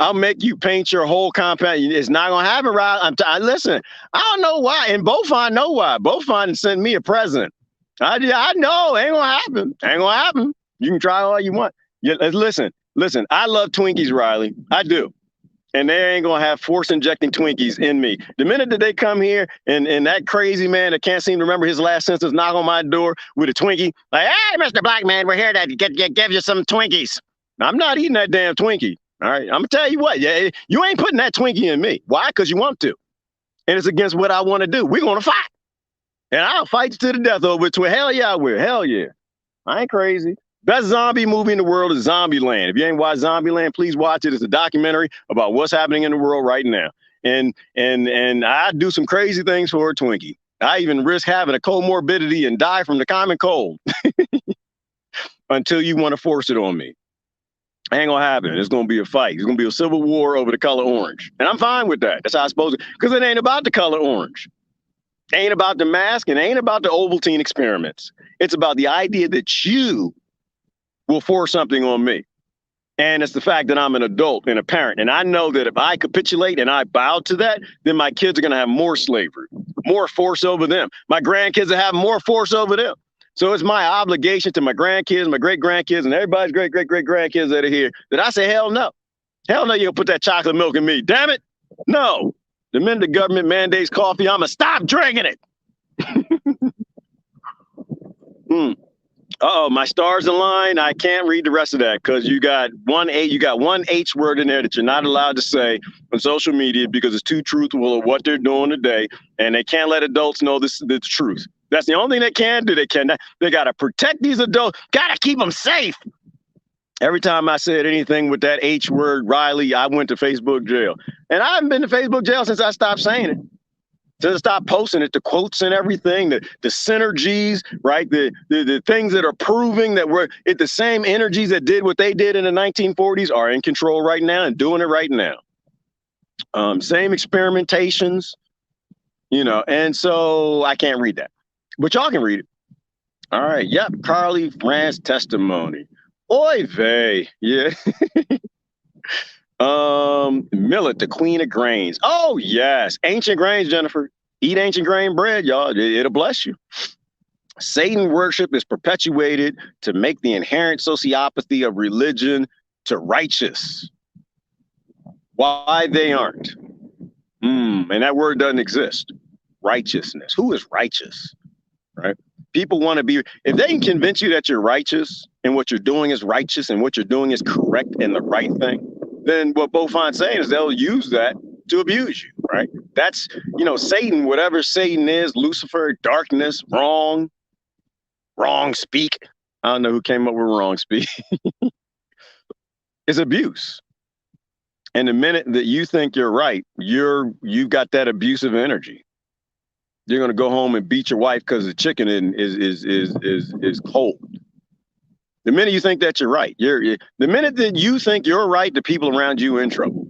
I'll make you paint your whole compound. It's not gonna happen, right? Listen, I don't know why, and Beaufont know why. Beaufont sent me a present. I know, ain't gonna happen. Ain't gonna happen. You can try all you want. Yeah, listen. I love Twinkies, Riley. I do. And they ain't gonna have force injecting Twinkies in me. The minute that they come here and that crazy man that can't seem to remember his last sentence knock on my door with a Twinkie, like, hey, Mr. Black Man, we're here to give you some Twinkies. I'm not eating that damn Twinkie. All right, I'm gonna tell you what, yeah, you ain't putting that Twinkie in me. Why? Because you want to. And it's against what I want to do. We're gonna fight. And I'll fight you to the death over it. Hell yeah, I will. Hell yeah. I ain't crazy. Best zombie movie in the world is Zombieland. If you ain't watched Zombieland, please watch it. It's a documentary about what's happening in the world right now. And I do some crazy things for a Twinkie. I even risk having a comorbidity and die from the common cold until you want to force it on me. Ain't gonna happen. It's gonna be a fight. It's gonna be a civil war over the color orange. And I'm fine with that. That's how I'm supposed to, because it ain't about the color orange. Ain't about the mask and ain't about the Ovaltine experiments. It's about the idea that you will force something on me. And it's the fact that I'm an adult and a parent. And I know that if I capitulate and I bow to that, then my kids are going to have more slavery, more force over them. My grandkids will have more force over them. So it's my obligation to my grandkids, my great grandkids, and everybody's great grandkids that are here that I say, hell no. Hell no, you don't put that chocolate milk in me. Damn it. No. The minute the government mandates coffee, I'm going to stop drinking it. Uh-oh, my stars align. I can't read the rest of that because you got one H word in there that you're not allowed to say on social media because it's too truthful of what they're doing today, and they can't let adults know the truth. That's the only thing they can do. They got to protect these adults. Got to keep them safe. Every time I said anything with that H word, Riley, I went to Facebook jail, and I haven't been to Facebook jail since I stopped saying it. To stop posting it, the quotes and everything, the synergies, right? The things that are proving that the same energies that did what they did in the 1940s are in control right now and doing it right now. Same experimentations, and so I can't read that, but y'all can read it. All right. Yep. Carly France testimony. Oy vey. Yeah. Millet, the queen of grains. Oh, yes. Ancient grains, Jennifer. Eat ancient grain bread, y'all. It'll bless you. Satan worship is perpetuated to make the inherent sociopathy of religion to righteous. Why they aren't. And that word doesn't exist. Righteousness. Who is righteous? Right? People want to be, if they can convince you that you're righteous and what you're doing is righteous and what you're doing is correct and the right thing, then what Beaufont's saying is they'll use that to abuse you, right? That's, Satan, whatever Satan is, Lucifer, darkness, wrong speak. I don't know who came up with wrong speak. It's abuse. And the minute that you think you're right, you've got that abusive energy. You're going to go home and beat your wife because the chicken is cold. The minute you think that you're right, the minute that you think you're right, the people around you are in trouble.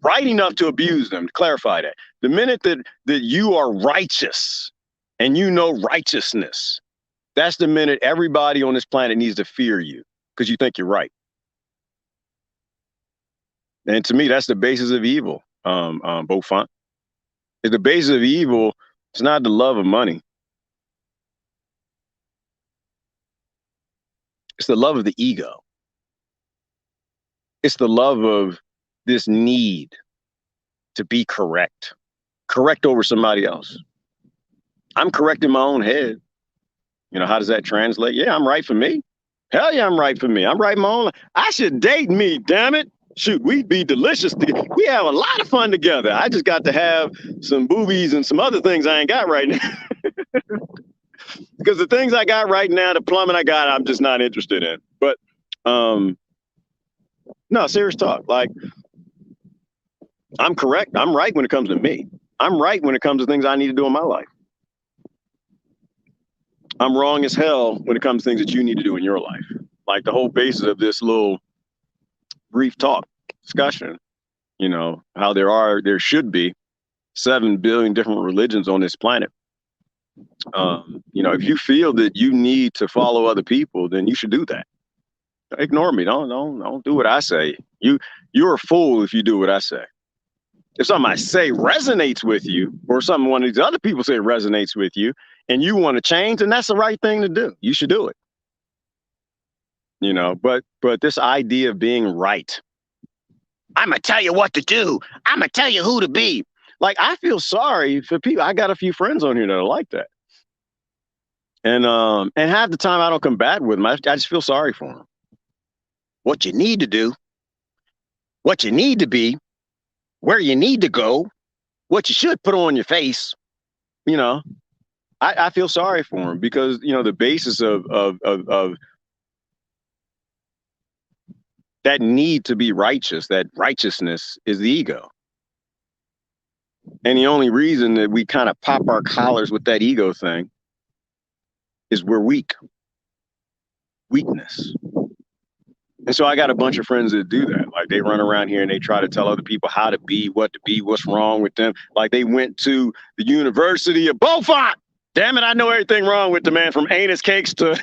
Right enough to abuse them, to clarify that. The minute that you are righteous and you know righteousness, that's the minute everybody on this planet needs to fear you because you think you're right. And to me, that's the basis of evil, Beaufont. It's the basis of evil. It's not the love of money. It's the love of the ego. It's the love of this need to be correct over somebody else. I'm correct in my own head. How does that translate? Yeah, I'm right for me. Hell yeah, I'm right for me. I'm right in my own life. I should date me, damn it. Shoot, we'd be delicious. We have a lot of fun together. I just got to have some boobies and some other things I ain't got right now. Because the things I got right now, the plumbing I got, I'm just not interested in. But no, serious talk. Like, I'm correct. I'm right when it comes to me. I'm right when it comes to things I need to do in my life. I'm wrong as hell when it comes to things that you need to do in your life. Like the whole basis of this little brief talk discussion, how there should be 7 billion different religions on this planet. If you feel that you need to follow other people, then you should do that. Ignore me. Don't do what I say. You're a fool if you do what I say. If something I say resonates with you, or something one of these other people say resonates with you, and you want to change, then that's the right thing to do. You should do it. But this idea of being right, I'm gonna tell you what to do. I'm gonna tell you who to be. Like, I feel sorry for people. I got a few friends on here that are like that. And half the time I don't combat with them. I just feel sorry for them. What you need to do, what you need to be, where you need to go, what you should put on your face. I feel sorry for them because, the basis of that need to be righteous, that righteousness is the ego. And the only reason that we kind of pop our collars with that ego thing is we're weak. Weakness. And so I got a bunch of friends that do that. Like, they run around here and they try to tell other people how to be, what to be, what's wrong with them. Like, they went to the University of Beaufont. Damn it, I know everything wrong with the man, from anus cakes to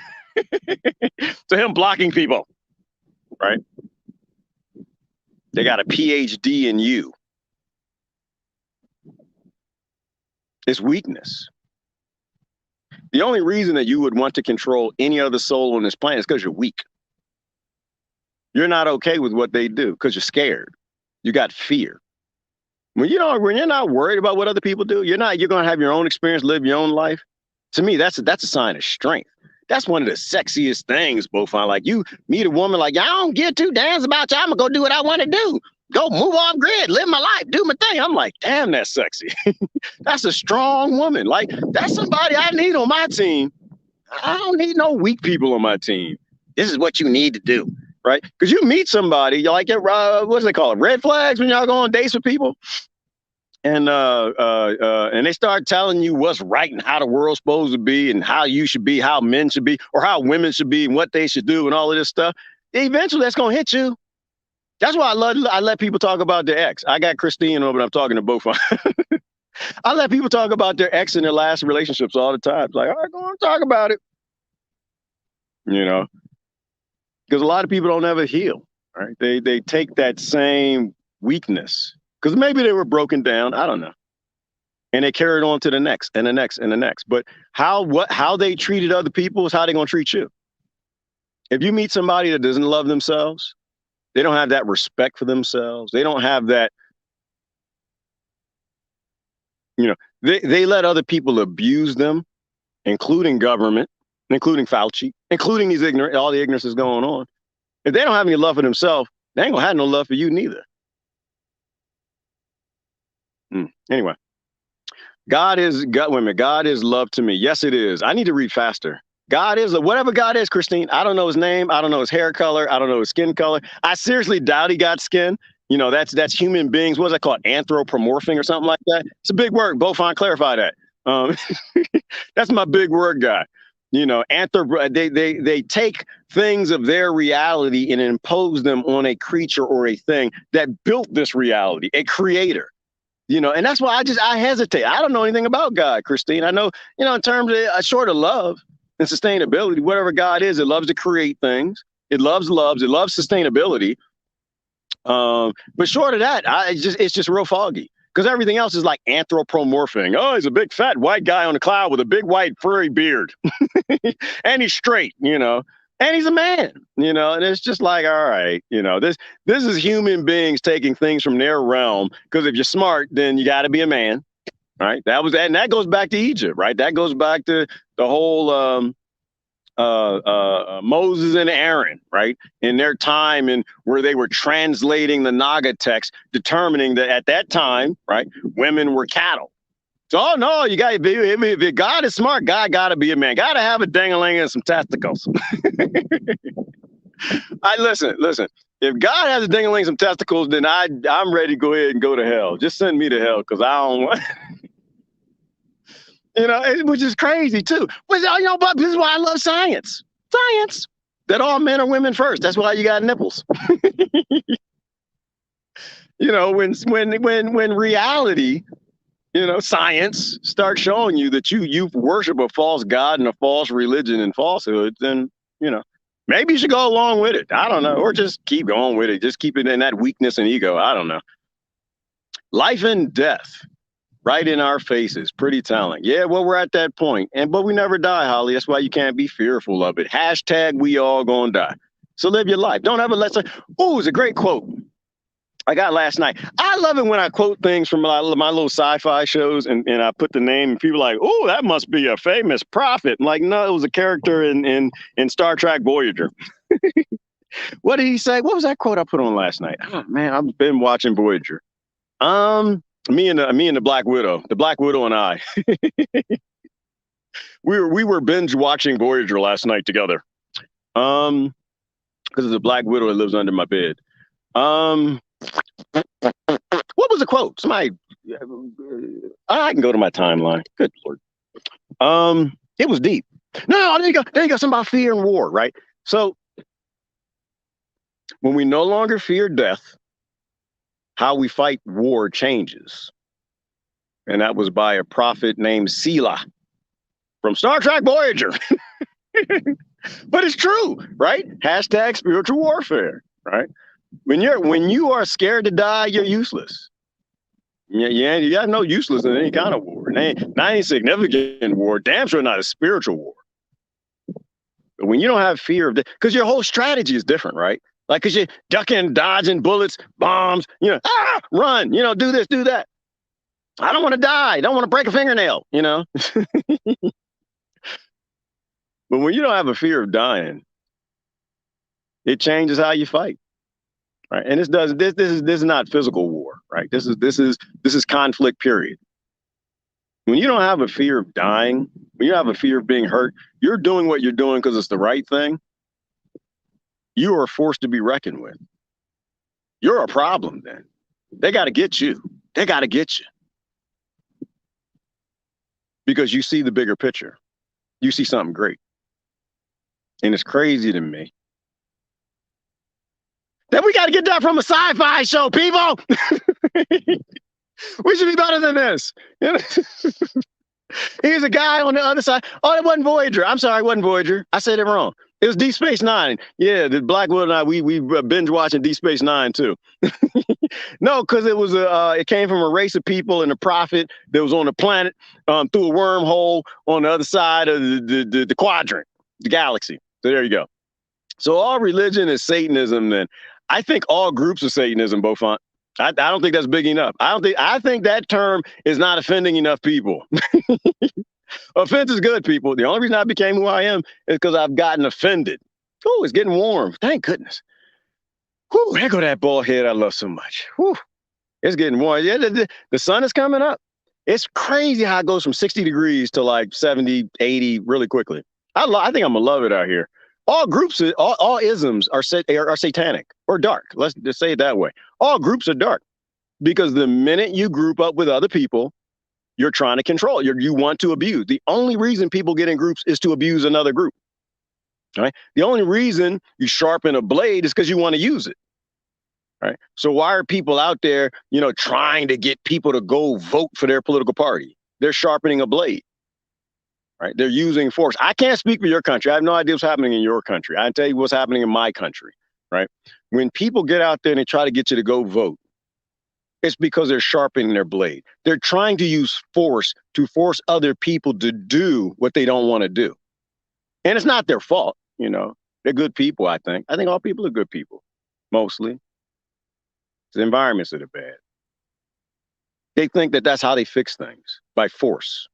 to him blocking people. Right? They got a PhD in you. It's weakness. The only reason that you would want to control any other soul on this planet is because you're weak. You're not okay with what they do because you're scared. You got fear. When you're not worried about what other people do, you're going to have your own experience, live your own life. To me, that's a sign of strength. That's one of the sexiest things, Beaufort. Like, you meet a woman like, I don't give two damns about you. I'm going to go do what I want to do. Go move off grid, live my life, do my thing. I'm like, damn, that's sexy. That's a strong woman. Like, that's somebody I need on my team. I don't need no weak people on my team. This is what you need to do, right? Because you meet somebody, you like, what's they call it? Red flags when y'all go on dates with people. And they start telling you what's right and how the world's supposed to be and how you should be, how men should be, or how women should be and what they should do and all of this stuff. Eventually, that's going to hit you. That's why I let people talk about their ex. I got Christine over, but I'm talking to both of them. I let people talk about their ex and their last relationships all the time. It's like, all right, go on, talk about it. You know, because a lot of people don't ever heal, right? They take that same weakness because maybe they were broken down. I don't know. And they carry it on to the next and the next and the next. But how they treated other people is how they're going to treat you. If you meet somebody that doesn't love themselves, they don't have that respect for themselves. They don't have that, they let other people abuse them, including government, including Fauci, including all the ignorance is going on. If they don't have any love for themselves, they ain't gonna have no love for you neither. Anyway, God is love to me. Yes, it is. I need to read faster. God is whatever God is, Christine. I don't know his name. I don't know his hair color. I don't know his skin color. I seriously doubt he got skin. That's human beings. What's that called? Anthropomorphing or something like that. It's a big word. Beaufort, clarify that. That's my big word guy. They take things of their reality and impose them on a creature or a thing that built this reality, a creator. And that's why I hesitate. I don't know anything about God, Christine. I know, in terms of short of love and sustainability, whatever God is, it loves to create things. It loves sustainability. But short of that, it's just real foggy because everything else is like anthropomorphing. Oh, he's a big fat white guy on a cloud with a big white furry beard, and he's straight, and he's a man, and it's just like, all right, this is human beings taking things from their realm. Because if you're smart, then you got to be a man, right? And that goes back to Egypt, right? That goes back to the whole Moses and Aaron, right? In their time and where they were translating the Naga text, determining that at that time, right, women were cattle. So, oh no, you got to be, if God is smart, God got to be a man. Got to have a dang-a-ling and some testicles. Listen. If God has a ding-a-ling, some testicles, then I'm ready to go ahead and go to hell. Just send me to hell because I don't want... which is crazy too. But but this is why I love science. Science. That all men are women first. That's why you got nipples. When reality, science starts showing you that you worship a false god and a false religion and falsehood, then maybe you should go along with it. I don't know, or just keep going with it. Just keep it in that weakness and ego. I don't know. Life and death. Right in our faces. Pretty telling. Yeah, well, we're at that point. But we never die, Holly. That's why you can't be fearful of it. # we all gonna die. So live your life. Don't ever let it's a great quote I got last night. I love it when I quote things from my little sci-fi shows and I put the name and people are like, oh, that must be a famous prophet. I'm like, no, it was a character in Star Trek Voyager. What did he say? What was that quote I put on last night? Oh man, I've been watching Voyager. Me and the Black Widow, and I, we were binge watching Voyager last night together. Because the Black Widow that lives under my bed. What was the quote? Somebody, I can go to my timeline. Good Lord. It was deep. No, there you go. Something about fear and war, right? So when we no longer fear death, how we fight war changes. And that was by a prophet named Sela from Star Trek Voyager. But it's true, right? # spiritual warfare, right? When you are scared to die, you're useless. Yeah, you got no useless in any kind of war. Not any significant war. Damn sure not a spiritual war. But when you don't have fear of, because your whole strategy is different, right? Like, because you're ducking, dodging bullets, bombs, run, do this, do that. I don't want to die. I don't want to break a fingernail, But when you don't have a fear of dying, it changes how you fight, right? And this is not physical war, right? This is conflict, period. When you don't have a fear of dying, when you have a fear of being hurt, you're doing what you're doing because it's the right thing. You are forced to be reckoned with. You're a problem then. They got to get you. They got to get you. Because you see the bigger picture. You see something great. And it's crazy to me that we got to get that from a sci-fi show, people. We should be better than this. Here's a guy on the other side. Oh, it wasn't Voyager. I'm sorry, it wasn't Voyager. I said it wrong. It was Deep Space Nine. Yeah, the Blackwood and I, we binge watching Deep Space Nine too. No, because it came from a race of people and a prophet that was on the planet through a wormhole on the other side of the quadrant, the galaxy. So there you go. So all religion is Satanism. Then I think all groups of Satanism, Beaufont. I don't think that's big enough. I think that term is not offending enough people. Offense is good, people. The only reason I became who I am is because I've gotten offended. Oh, it's getting warm. Thank goodness. Whew, there go that bald head I love so much. Whew, it's getting warm. Yeah, the sun is coming up. It's crazy how it goes from 60 degrees to like 70, 80 really quickly. I think I'm going to love it out here. All groups, all isms are satanic or dark. Let's just say it that way. All groups are dark because the minute you group up with other people, you're trying to control. You want to abuse. The only reason people get in groups is to abuse another group. Right? The only reason you sharpen a blade is because you want to use it. Right? So why are people out there, trying to get people to go vote for their political party? They're sharpening a blade. Right? They're using force. I can't speak for your country. I have no idea what's happening in your country. I can tell you what's happening in my country. Right? When people get out there and they try to get you to go vote, it's because they're sharpening their blade. They're trying to use force to force other people to do what they don't want to do. And it's not their fault, They're good people, I think. I think all people are good people, mostly. It's the environments that are bad. They think that that's how they fix things, by force.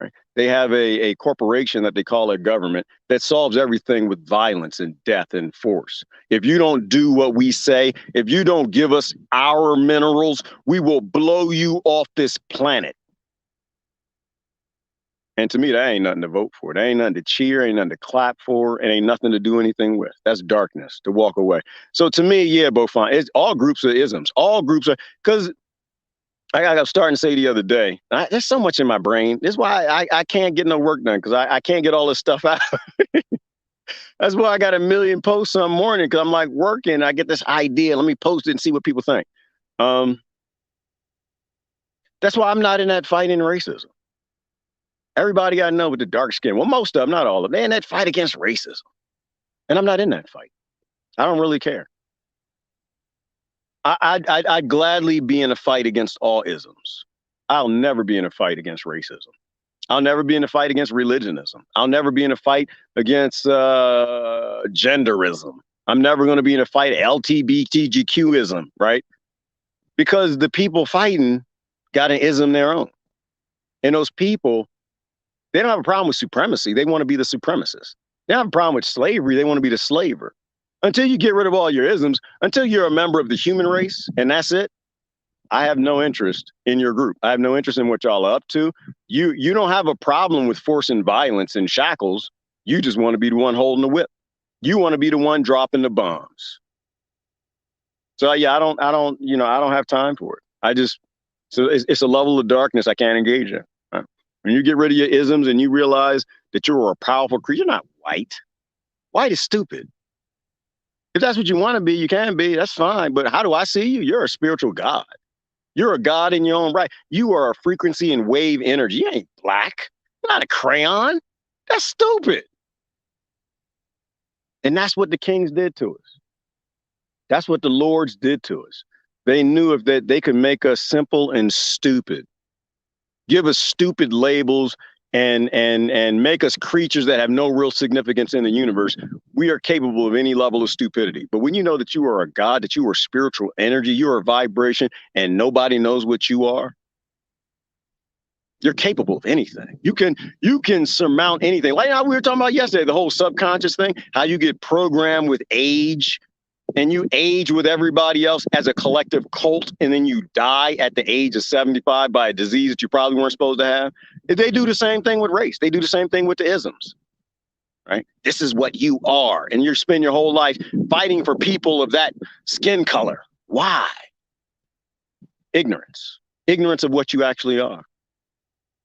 Right? They have a corporation that they call a government that solves everything with violence and death and force. If you don't do what we say, if you don't give us our minerals, we will blow you off this planet. And to me, that ain't nothing to vote for. That ain't nothing to cheer, ain't nothing to clap for, it ain't nothing to do anything with. That's darkness, to walk away. So to me, yeah, Beaufont, it's all groups are isms. All groups are, because I was starting to say the other day, there's so much in my brain. This is why I can't get no work done, because I can't get all this stuff out. That's why I got a million posts some morning, because I'm like working. I get this idea. Let me post it and see what people think. That's why I'm not in that fight in racism. Everybody I know with the dark skin, well, most of them, not all of them, they're in that fight against racism. And I'm not in that fight. I don't really care. I'd gladly be in a fight against all isms. I'll never be in a fight against racism. I'll never be in a fight against religionism. I'll never be in a fight against genderism. I'm never going to be in a fight LGBTQism, right? Because the people fighting got an ism their own. And those people, they don't have a problem with supremacy. They want to be the supremacists. They don't have a problem with slavery. They want to be the slaver. Until you get rid of all your isms, until you're a member of the human race, and that's it, I have no interest in your group. I have no interest in what y'all are up to. You don't have a problem with force and violence and shackles. You just want to be the one holding the whip. You want to be the one dropping the bombs. So yeah, I don't have time for it. So it's a level of darkness I can't engage in. Right? When you get rid of your isms and you realize that you're a powerful creature, you're not white. White is stupid. If that's what you want to be, you can be. That's fine. But how do I see you? You're a spiritual God. You're a God in your own right. You are a frequency and wave energy. You ain't black. You're not a crayon. That's stupid. And that's what the kings did to us. That's what the Lords did to us. They knew if that they could make us simple and stupid, give us stupid labels and make us creatures that have no real significance in the universe. We are capable of any level of stupidity. But when you know that you are a God, that you are spiritual energy, you are a vibration, and nobody knows what you are, you're capable of anything. You can surmount anything. Like how we were talking about yesterday, the whole subconscious thing, how you get programmed with age, and you age with everybody else as a collective cult, and then you die at the age of 75 by a disease that you probably weren't supposed to have. They do the same thing with race. They do the same thing with the isms, right? This is what you are, and you spend your whole life fighting for people of that skin color. Why? Ignorance. Ignorance of what you actually are.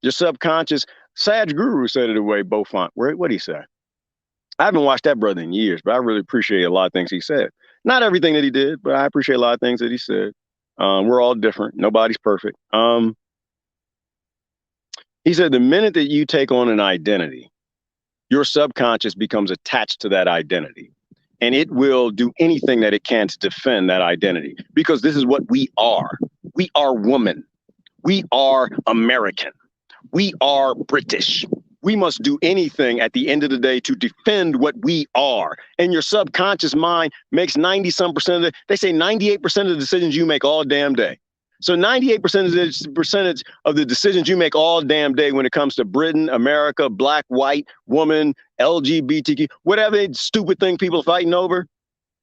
Your subconscious. Saj Guru said it away, Beaufont. What did he say? I haven't watched that brother in years, but I really appreciate a lot of things he said. Not everything that he did, but I appreciate a lot of things that he said. We're all different. Nobody's perfect. He said the minute that you take on an identity, your subconscious becomes attached to that identity. And it will do anything that it can to defend that identity. Because this is what we are. We are woman. We are American. We are British. We must do anything at the end of the day to defend what we are. And your subconscious mind makes 90-some% of they say 98% of the decisions you make all damn day. So 98% of the percentage of the decisions you make all damn day when it comes to Britain, America, black, white, woman, LGBTQ, whatever stupid thing people are fighting over,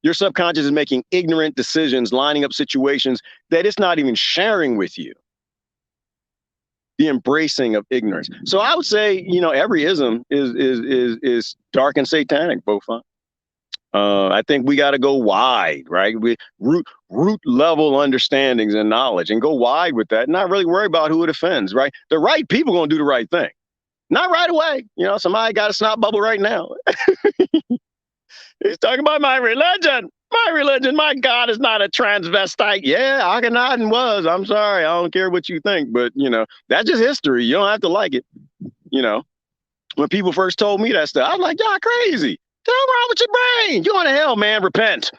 your subconscious is making ignorant decisions, lining up situations that it's not even sharing with you. The embracing of ignorance. So I would say, every ism is dark and satanic, Beaufont. I think we got to go wide, right? We root level understandings and knowledge, and go wide with that. Not really worry about who it offends, right? The right people gonna do the right thing, not right away. Somebody got a snot bubble right now. He's talking about my religion. My religion, my God is not a transvestite. Yeah, Akhenaten was. I'm sorry. I don't care what you think, but that's just history. You don't have to like it. When people first told me that stuff, I was like, y'all crazy. What's wrong with your brain? You going to hell, man. Repent.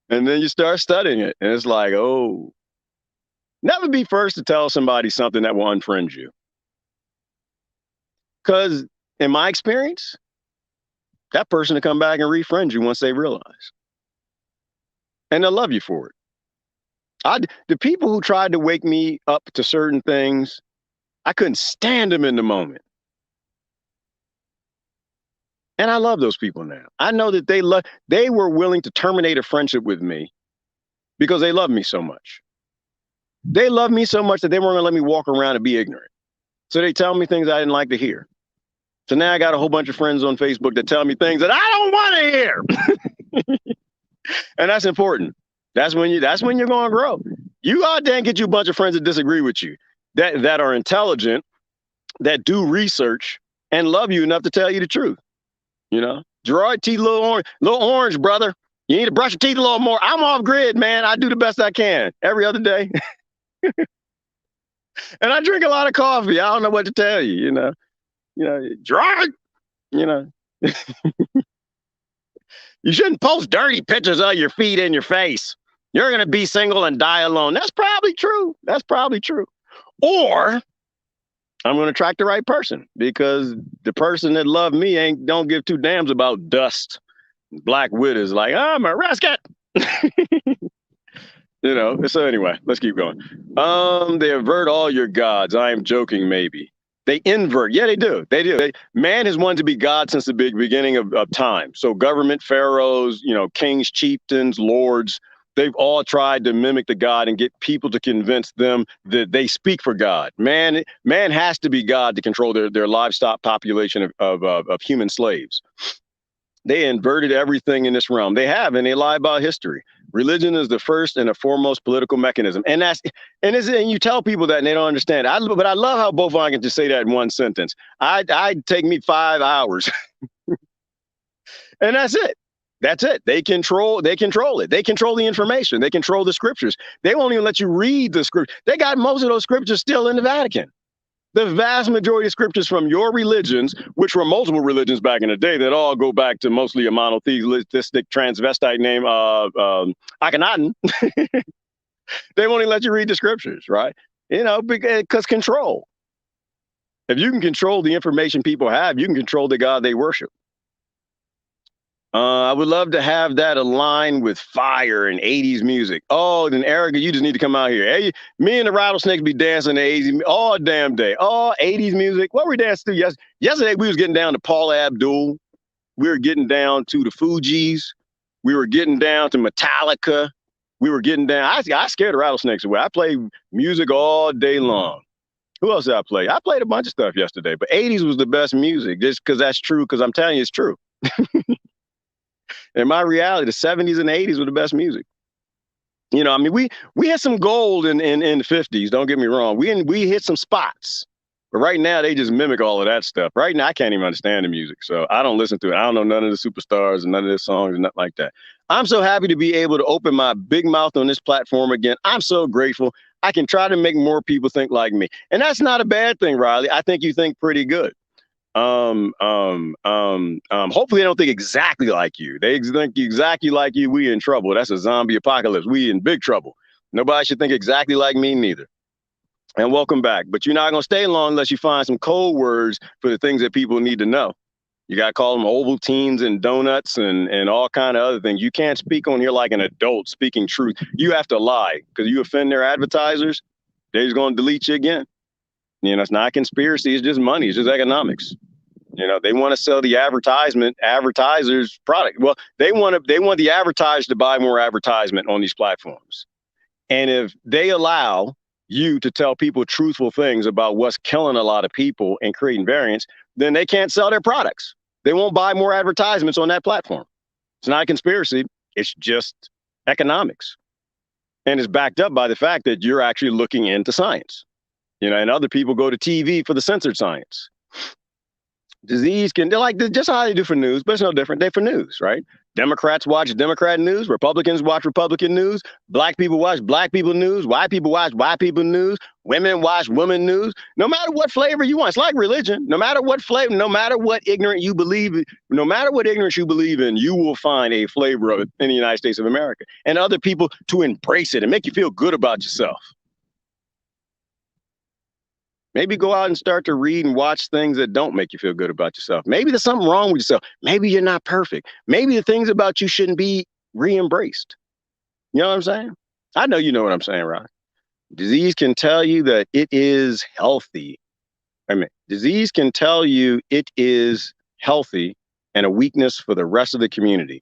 And then you start studying it, and it's like, oh, never be first to tell somebody something that will unfriend you. Because in my experience, that person will come back and refriend you once they realize. And they'll love you for it. The people who tried to wake me up to certain things, I couldn't stand them in the moment. And I love those people now. I know that they were willing to terminate a friendship with me because they love me so much. They love me so much that they weren't going to let me walk around and be ignorant. So they tell me things I didn't like to hear. So now I got a whole bunch of friends on Facebook that tell me things that I don't want to hear. And that's important. That's when you're going to grow. You out there and get you a bunch of friends that disagree with you, that are intelligent, that do research and love you enough to tell you the truth. Gerard T. Little orange, brother. You need to brush your teeth a little more. I'm off grid, man. I do the best I can every other day. And I drink a lot of coffee. I don't know what to tell you, Gerard, you shouldn't post dirty pictures of your feet in your face. You're going to be single and die alone. That's probably true. Or I'm going to attract the right person, because the person that loved me don't give two damns about dust. Black widows like, I'm a rascal. So anyway, let's keep going. They avert all your gods. I am joking, maybe. They invert. Yeah, they do. Man has wanted to be God since the beginning of time. So government, pharaohs, kings, chieftains, lords, they've all tried to mimic the God and get people to convince them that they speak for God. Man has to be God to control their livestock population of human slaves. They inverted everything in this realm. They have, and they lie about history. Religion is the first and the foremost political mechanism. And you tell people that and they don't understand. But I love how Beaufont can just say that in one sentence. I'd take me 5 hours. And that's it. That's it. They control it. They control the information. They control the scriptures. They won't even let you read the script. They got most of those scriptures still in the Vatican. The vast majority of scriptures from your religions, which were multiple religions back in the day, that all go back to mostly a monotheistic transvestite named Akhenaten. They won't even let you read the scriptures, right? You know, because control. If you can control the information people have, you can control the God they worship. I would love to have that align with fire and 80s music. Oh, then Erica, you just need to come out here. Hey, me and the Rattlesnakes be dancing to 80s all damn day. Oh, 80s music. What were we dancing to yesterday? We was getting down to Paula Abdul. We were getting down to the Fugees. We were getting down to Metallica. We were getting down. I scared the Rattlesnakes away. I played music all day long. Who else did I play? I played a bunch of stuff yesterday, but 80s was the best music just because that's true, because I'm telling you, it's true. In my reality, the 70s and 80s were the best music. You know, I mean, we had some gold in the 50s. Don't get me wrong. We hit some spots, but right now they just mimic all of that stuff. Right now, I can't even understand the music, so I don't listen to it. I don't know none of the superstars and none of their songs and nothing like that. I'm so happy to be able to open my big mouth on this platform again. I'm so grateful. I can try to make more people think like me, and that's not a bad thing, Riley. I think you think pretty good. Hopefully they don't think exactly like you. They think exactly like you, we in trouble. That's a zombie apocalypse. We in big trouble. Nobody should think exactly like me neither. And welcome back. But you're not going to stay long unless you find some code words for the things that people need to know. You got to call them Ovaltines and donuts and all kind of other things. You can't speak on here like an adult speaking truth. You have to lie, because you offend their advertisers, they're just going to delete you again. You know, it's not conspiracy. It's just money. It's just economics. You know, they want to sell the advertisers product. Well, they want the advertisers to buy more advertisement on these platforms. And if they allow you to tell people truthful things about what's killing a lot of people and creating variance, then they can't sell their products. They won't buy more advertisements on that platform. It's not a conspiracy. It's just economics. And it's backed up by the fact that you're actually looking into science. You know, and other people go to TV for the censored science. Disease they're like, just how they do for news, but it's no different. They for news, right? Democrats watch Democrat news. Republicans watch Republican news. Black people watch Black people news. White people watch white people news. Women watch women news. No matter what flavor you want. It's like religion. No matter what flavor, no matter what ignorance you believe in, you will find a flavor of it in the United States of America. And other people to embrace it and make you feel good about yourself. Maybe go out and start to read and watch things that don't make you feel good about yourself. Maybe there's something wrong with yourself. Maybe you're not perfect. Maybe the things about you shouldn't be re-embraced. You know what I'm saying? I know you know what I'm saying, Ron. Disease can tell you that it is healthy. Disease can tell you it is healthy and a weakness for the rest of the community.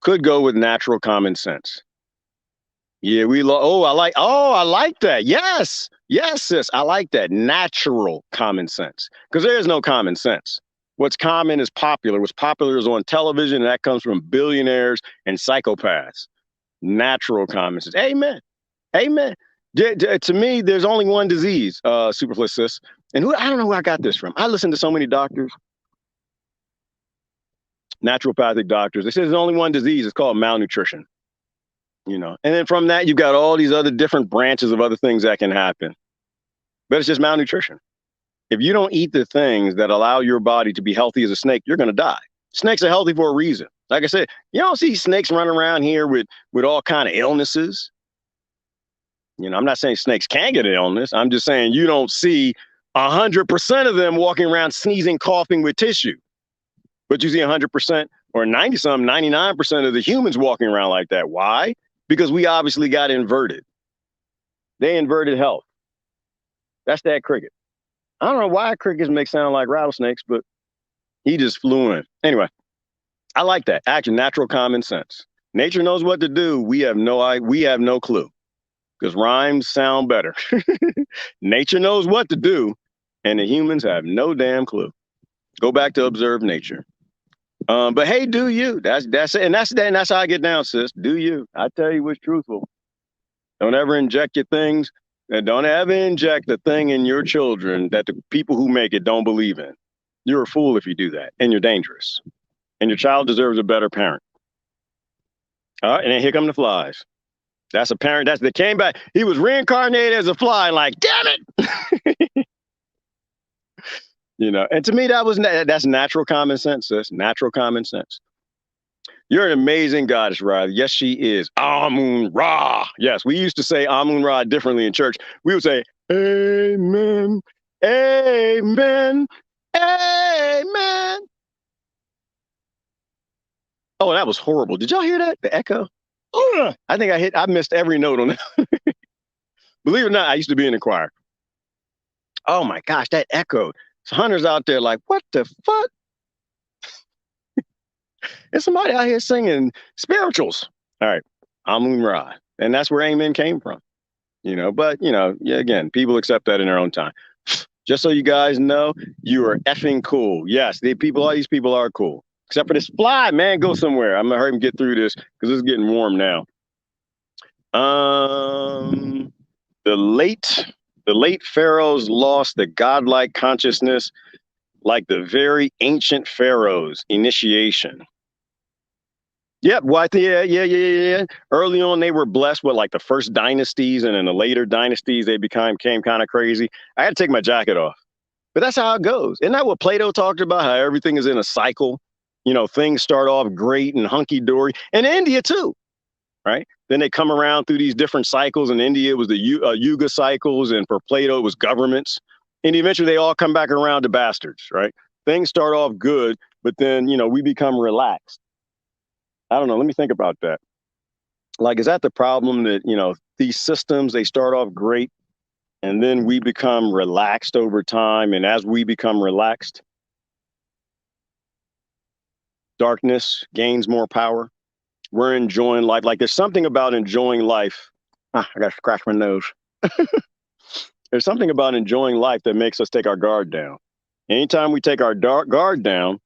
Could go with natural common sense. Yeah, I like that. Yes, sis. I like that. Natural common sense. Because there is no common sense. What's common is popular. What's popular is on television, and that comes from billionaires and psychopaths. Natural common sense. Amen. Amen. To me, there's only one disease, Superfluous sis. And I don't know where I got this from. I listen to so many doctors, naturopathic doctors. They say there's only one disease. It's called malnutrition. You know, and then from that, you got all these other different branches of other things that can happen. But it's just malnutrition. If you don't eat the things that allow your body to be healthy as a snake, you're going to die. Snakes are healthy for a reason. Like I said, you don't see snakes running around here with all kind of illnesses. You know, I'm not saying snakes can't get an illness. I'm just saying you don't see 100% of them walking around sneezing, coughing with tissue. But you see 100% or 90-something, 99% of the humans walking around like that. Why? Because we obviously got inverted. They inverted health. That's that cricket. I don't know why crickets make sound like rattlesnakes, but he just flew in. Anyway, I like that. Actually, natural common sense. Nature knows what to do. We have no clue, because rhymes sound better. Nature knows what to do, and the humans have no damn clue. Go back to observe nature. But hey, do you? That's it. And that's how I get down, sis. Do you? I tell you what's truthful. Don't ever inject your things. And don't ever inject the thing in your children that the people who make it don't believe in. You're a fool if you do that, and you're dangerous. And your child deserves a better parent. All right, and then here come the flies. That's apparent. That's the came back. He was reincarnated as a fly. Like, damn it. And to me, that's natural common sense. Sis. Natural common sense. You're an amazing goddess, Riley. Yes, she is. Amun Ra. Yes, we used to say Amun Ra differently in church. We would say, Amen, Amen, Amen. Oh, that was horrible. Did y'all hear that? The echo? I think I missed every note on that. Believe it or not, I used to be in the choir. Oh my gosh, that echoed. So hunters out there like, what the fuck? There's somebody out here singing spirituals. All right, Amun Ra. And that's where Amen came from. But yeah, again, people accept that in their own time. Just so you guys know, you are effing cool. Yes, all these people are cool. Except for this fly, man, go somewhere. I'm gonna hurry and get through this because it's getting warm now. The late pharaohs lost the godlike consciousness like the very ancient pharaohs initiation. Yep. Well, yeah. Early on, they were blessed with like the first dynasties, and in the later dynasties, they came kind of crazy. I had to take my jacket off, but that's how it goes. Isn't that what Plato talked about? How everything is in a cycle. Things start off great and hunky dory, and India too, right? Then they come around through these different cycles. In India, it was the Yuga cycles, and for Plato, it was governments, and eventually they all come back around to bastards, right? Things start off good, but then we become relaxed. I don't know. Let me think about that. Like, is that the problem that, these systems, they start off great and then we become relaxed over time. And as we become relaxed, darkness gains more power. We're enjoying life. Like there's something about enjoying life. I got to scratch my nose. There's something about enjoying life that makes us take our guard down. Anytime we take our guard down,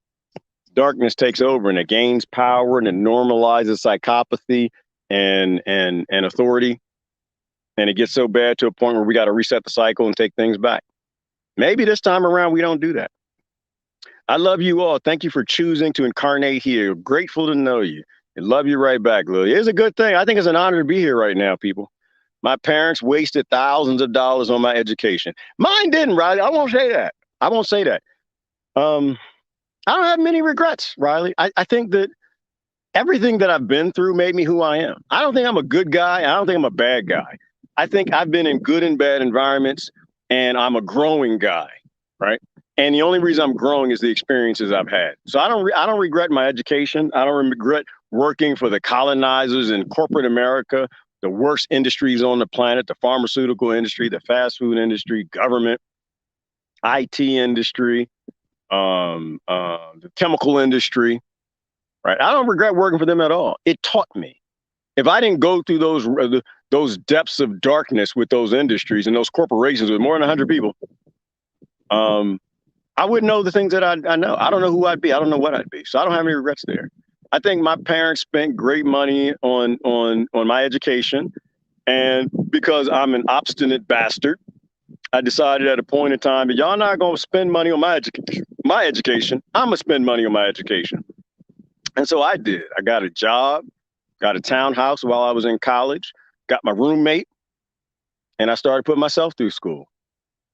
darkness takes over and it gains power and it normalizes psychopathy and authority. And it gets so bad to a point where we got to reset the cycle and take things back. Maybe this time around, we don't do that. I love you all. Thank you for choosing to incarnate here. Grateful to know you. And love you right back, Lily. It's a good thing. I think it's an honor to be here right now, people. My parents wasted thousands of dollars on my education. Mine didn't, Riley. I won't say that. I don't have many regrets, Riley. I think that everything that I've been through made me who I am. I don't think I'm a good guy. I don't think I'm a bad guy. I think I've been in good and bad environments, and I'm a growing guy, right? And the only reason I'm growing is the experiences I've had. So I don't regret my education. I don't regret working for the colonizers in corporate America, the worst industries on the planet, the pharmaceutical industry, the fast food industry, government, IT industry, the chemical industry, right? I don't regret working for them at all. It taught me. If I didn't go through those depths of darkness with those industries and those corporations with more than 100 people, I wouldn't know the things that I know. I don't know who I'd be. I don't know what I'd be. So I don't have any regrets there. I think my parents spent great money on my education. And because I'm an obstinate bastard, I decided at a point in time that y'all not going to spend money on my education. I'm going to spend money on my education. And so I did. I got a job, got a townhouse while I was in college, got my roommate, and I started putting myself through school.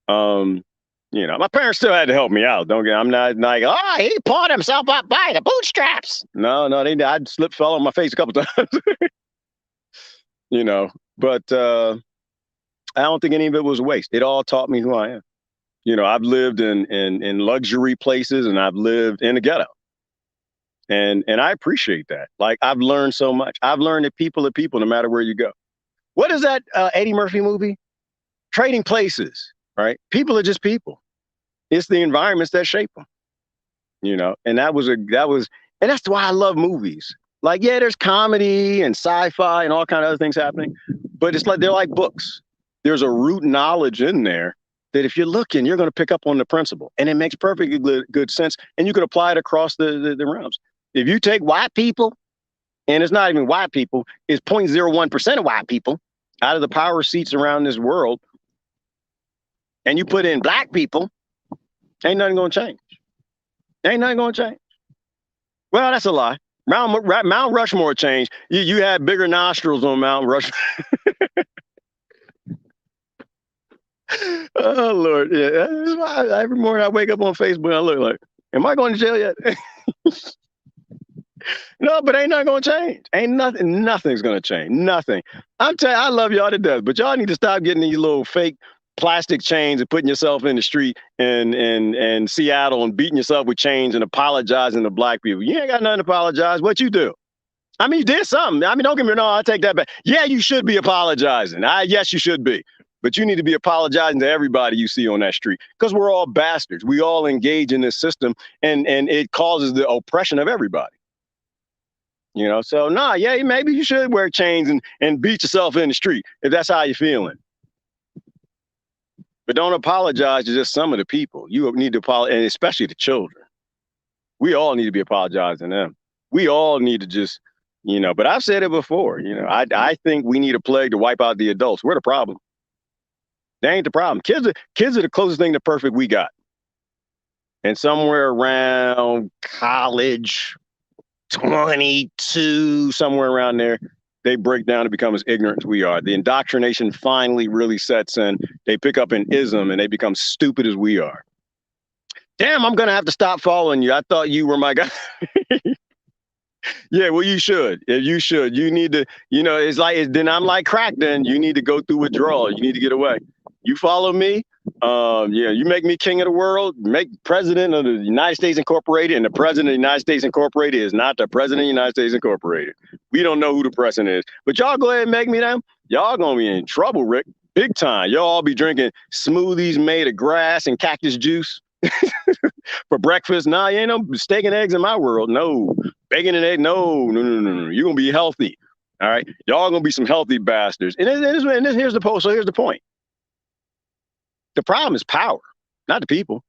My parents still had to help me out. I'm not like, oh, he pulled himself up by the bootstraps. No, I fell on my face a couple times. But I don't think any of it was waste. It all taught me who I am. I've lived in luxury places and I've lived in the ghetto. And I appreciate that. Like I've learned so much. I've learned that people are people no matter where you go. What is that Eddie Murphy movie? Trading Places, right? People are just people. It's the environments that shape them. And and that's why I love movies. Like, yeah, there's comedy and sci-fi and all kind of other things happening, but it's like they're like books. There's a root knowledge in there that if you're looking, you're going to pick up on the principle, and it makes perfectly good sense, and you can apply it across the realms. If you take white people, and it's not even white people, it's 0.01% of white people out of the power seats around this world, and you put in black people, ain't nothing going to change. Ain't nothing going to change. Well, that's a lie. Mount Rushmore changed. You had bigger nostrils on Mount Rushmore. Oh Lord, yeah. That's why every morning I wake up on Facebook, I look like, am I going to jail yet? No, but ain't nothing gonna change. Ain't nothing. Nothing's gonna change. Nothing. I'm telling you, I love y'all to death, but y'all need to stop getting these little fake plastic chains and putting yourself in the street in Seattle and beating yourself with chains and apologizing to black people. You ain't got nothing to apologize. What you do? I mean, you did something. I mean, don't get me wrong. I take that back. Yeah, you should be apologizing. Yes, you should be. But you need to be apologizing to everybody you see on that street because we're all bastards. We all engage in this system, and it causes the oppression of everybody. You know, so nah, yeah, maybe you should wear chains and beat yourself in the street if that's how you're feeling. But don't apologize to just some of the people. You need to apologize, and especially the children. We all need to be apologizing to them. We all need to just, but I've said it before, I think we need a plague to wipe out the adults. We're the problem. They ain't the problem. Kids are the closest thing to perfect we got. And somewhere around college, 22, somewhere around there, they break down and become as ignorant as we are. The indoctrination finally really sets in. They pick up an ism and they become stupid as we are. Damn, I'm going to have to stop following you. I thought you were my guy. Yeah, well, you should. You should. You need to, it's like, then I'm like crack then. You need to go through withdrawal. You need to get away. You follow me. You make me king of the world, make president of the United States Incorporated, and the president of the United States Incorporated is not the president of the United States Incorporated. We don't know who the president is, but y'all go ahead and make me them. Y'all gonna be in trouble, Rick, big time. Y'all all be drinking smoothies made of grass and cactus juice for breakfast. Nah, you ain't no steak and eggs in my world. No, bacon and egg. No. You're gonna be healthy. All right, y'all gonna be some healthy bastards. And here's the post. So here's the point. The problem is power, not the people.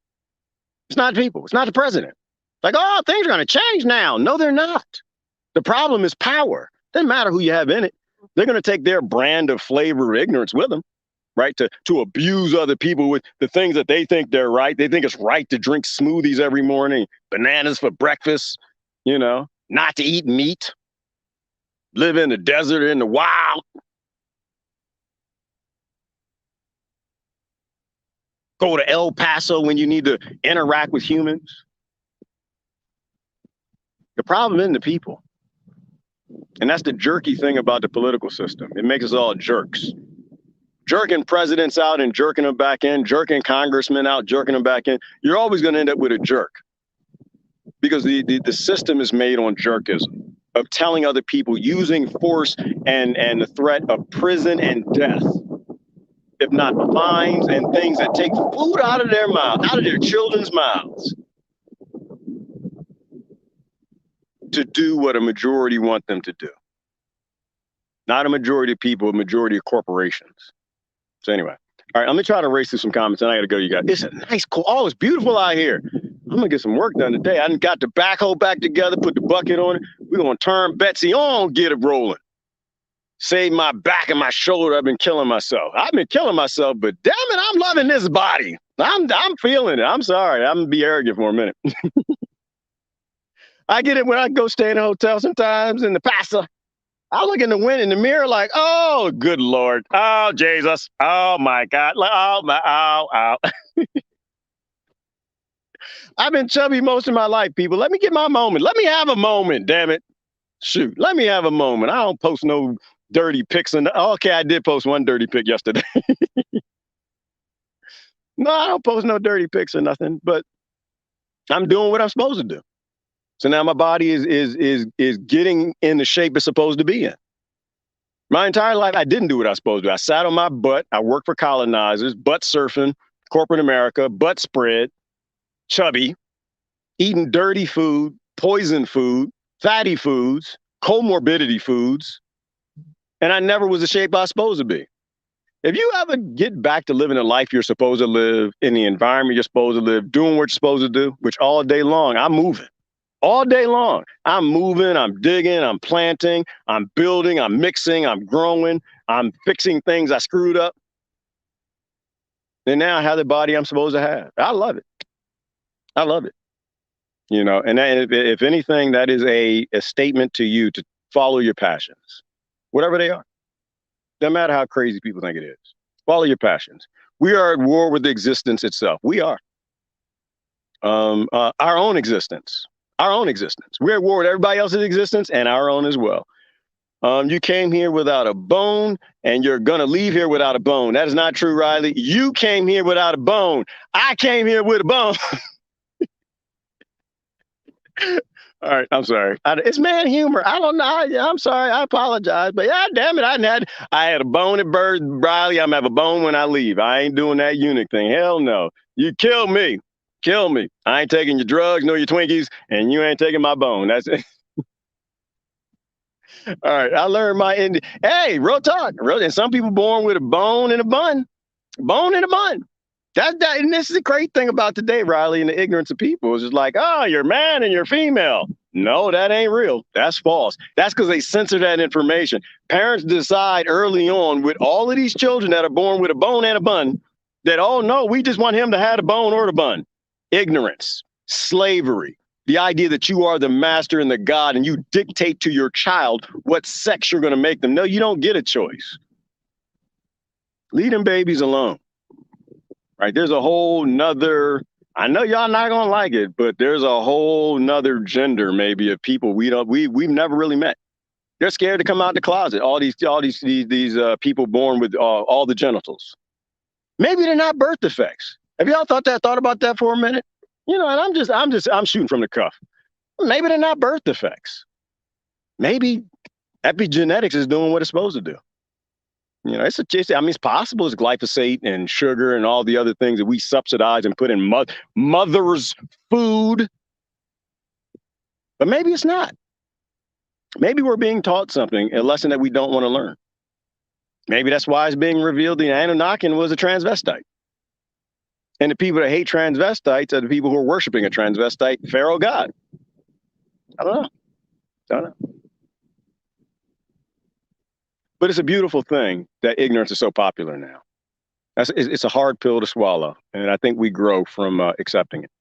It's not the people. It's not the president. Like, oh, things are going to change now. No, they're not. The problem is power. Doesn't matter who you have in it. They're going to take their brand of flavor of ignorance with them, right? To abuse other people with the things that they think they're right. They think it's right to drink smoothies every morning, bananas for breakfast, not to eat meat, live in the desert, in the wild. Go to El Paso when you need to interact with humans. The problem isn't the people. And that's the jerky thing about the political system. It makes us all jerks. Jerking presidents out and jerking them back in, jerking congressmen out, jerking them back in. You're always going to end up with a jerk. Because the system is made on jerkism, of telling other people, using force and the threat of prison and death, if not fines and things that take food out of their mouths, out of their children's mouths, to do what a majority want them to do. Not a majority of people, a majority of corporations. So anyway, all right, let me try to race through some comments, and I got to go, you guys. It's a nice, cool, oh, it's beautiful out here. I'm going to get some work done today. I got the backhoe back together, put the bucket on it. We're going to turn Betsy on, get it rolling. Save my back and my shoulder. I've been killing myself. But damn it, I'm loving this body. I'm feeling it. I'm sorry. I'm going to be arrogant for a minute. I get it when I go stay in a hotel sometimes in the Paso. I look in the mirror like, oh, good Lord. Oh, Jesus. Oh, my God. Oh. I've been chubby most of my life, people. Let me get my moment. Let me have a moment, damn it. Shoot, let me have a moment. I don't post no dirty pics. Okay, I did post one dirty pic yesterday. No, I don't post no dirty pics or nothing, but I'm doing what I'm supposed to do. So now my body is getting in the shape it's supposed to be in. My entire life, I didn't do what I was supposed to do. I sat on my butt. I worked for colonizers, butt surfing, corporate America, butt spread, chubby, eating dirty food, poison food, fatty foods, comorbidity foods. And I never was the shape I was supposed to be. If you ever get back to living the life you're supposed to live, in the environment you're supposed to live, doing what you're supposed to do, which all day long, I'm moving. All day long, I'm moving, I'm digging, I'm planting, I'm building, I'm mixing, I'm growing, I'm fixing things I screwed up. And now I have the body I'm supposed to have. I love it. I love it. You know, and if anything, that is a statement to you to follow your passions, whatever they are. Doesn't matter how crazy people think it is. Follow your passions. We are at war with existence itself. We are our own existence. Our own existence. We're at war with everybody else's existence and our own as well. You came here without a bone, and you're gonna leave here without a bone. That is not true, Riley. You came here without a bone. I came here with a bone. All right, I'm sorry. It's man humor. I don't know. I'm sorry. I apologize. But yeah, damn it, I had a bone at Bird Riley. I'm gonna have a bone when I leave. I ain't doing that eunuch thing. Hell no. You kill me. Kill me. I ain't taking your drugs nor your Twinkies, and you ain't taking my bone. That's it. All right. I learned my end. Hey, real talk. Real, and some people born with a bone and a bun. Bone and a bun. That and this is the great thing about today, Riley, and the ignorance of people is just like, oh, you're man and you're female. No, that ain't real. That's false. That's because they censor that information. Parents decide early on with all of these children that are born with a bone and a bun that, oh no, we just want him to have a bone or the bun. Ignorance, slavery, the idea that you are the master and the God and you dictate to your child what sex you're going to make them. No, you don't get a choice. Leave them babies alone. Right? There's a whole nother, I know y'all not gonna like it, but there's a whole nother gender maybe of people we've never really met. They're scared to come out the closet. All these people born with all the genitals. Maybe they're not birth defects. Have y'all thought about that for a minute? You know, and I'm shooting from the cuff. Maybe they're not birth defects. Maybe epigenetics is doing what it's supposed to do. You know, it's possible. It's glyphosate and sugar and all the other things that we subsidize and put in mother's food. But maybe it's not. Maybe we're being taught something, a lesson that we don't want to learn. Maybe that's why it's being revealed the Anunnakin was a transvestite. And the people that hate transvestites are the people who are worshiping a transvestite pharaoh god. I don't know. But it's a beautiful thing that ignorance is so popular now. It's a hard pill to swallow, and I think we grow from accepting it.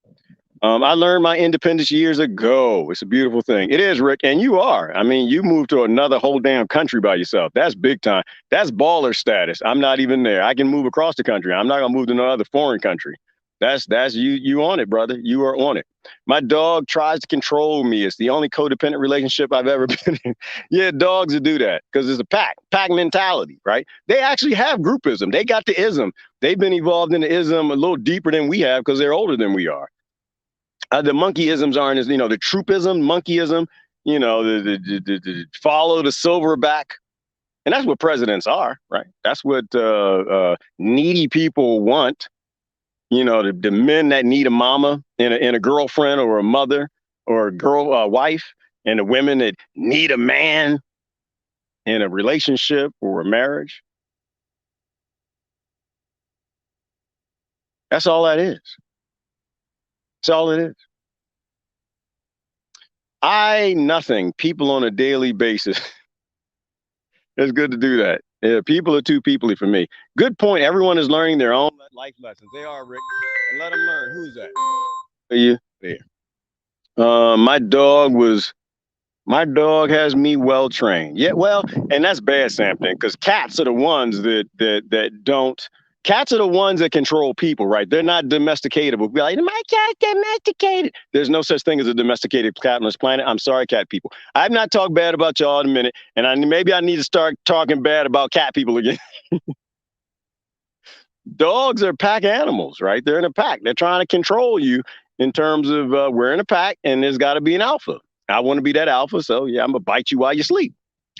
I learned my independence years ago. It's a beautiful thing. It is, Rick, and you are. I mean, you moved to another whole damn country by yourself. That's big time. That's baller status. I'm not even there. I can move across the country. I'm not gonna move to another foreign country. That's you on it, brother. You are on it. My dog tries to control me. It's the only codependent relationship I've ever been in. Yeah, dogs will do that because it's a pack mentality, right? They actually have groupism. They got the ism. They've been evolved into ism a little deeper than we have because they're older than we are. The monkeyisms aren't as, the troopism, monkeyism, the follow the silverback. And that's what presidents are, right? That's what needy people want. The men that need a mama and a girlfriend or a mother or a wife, and the women that need a man in a relationship or a marriage. That's all that is. That's all it is. Nothing. People on a daily basis. It's good to do that. Yeah, people are too peoply for me. Good point. Everyone is learning their own life lessons. They are, Rick. And let them learn. Who's that? Are you there? My dog has me well trained. Yeah, well, and that's bad, Samson, because cats are the ones that don't. Cats are the ones that control people, right? They're not domesticatable. Be like, my cat's domesticated. There's no such thing as a domesticated cat on this planet. I'm sorry, cat people. I've not talked bad about y'all in a minute, and maybe I need to start talking bad about cat people again. Dogs are pack animals, right? They're in a pack. They're trying to control you in terms of we're in a pack, and there's got to be an alpha. I want to be that alpha, so yeah, I'm gonna bite you while you sleep.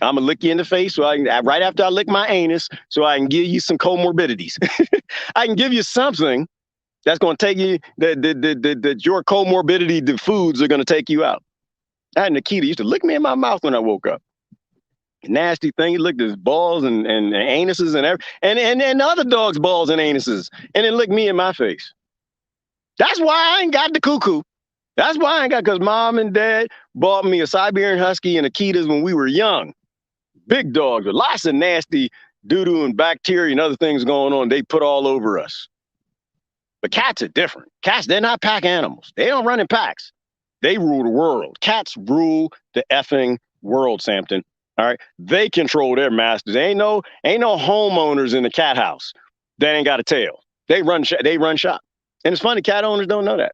I'm gonna lick you in the face so I can, right after I lick my anus, so I can give you some comorbidities. I can give you something that's gonna take you that your comorbidity, the foods are gonna take you out. I had Nikita used to lick me in my mouth when I woke up. Nasty thing. He licked his balls and anuses and other dogs' balls and anuses, and then licked me in my face. That's why I ain't got the cuckoo. That's why I ain't got, because mom and dad bought me a Siberian Husky and Akitas when we were young. Big dogs with lots of nasty doo-doo and bacteria and other things going on. They put all over us. But cats are different. Cats, they're not pack animals. They don't run in packs. They rule the world. Cats rule the effing world, Samson. All right. They control their masters. Ain't no homeowners in the cat house that ain't got a tail. They run shop. And it's funny, cat owners don't know that.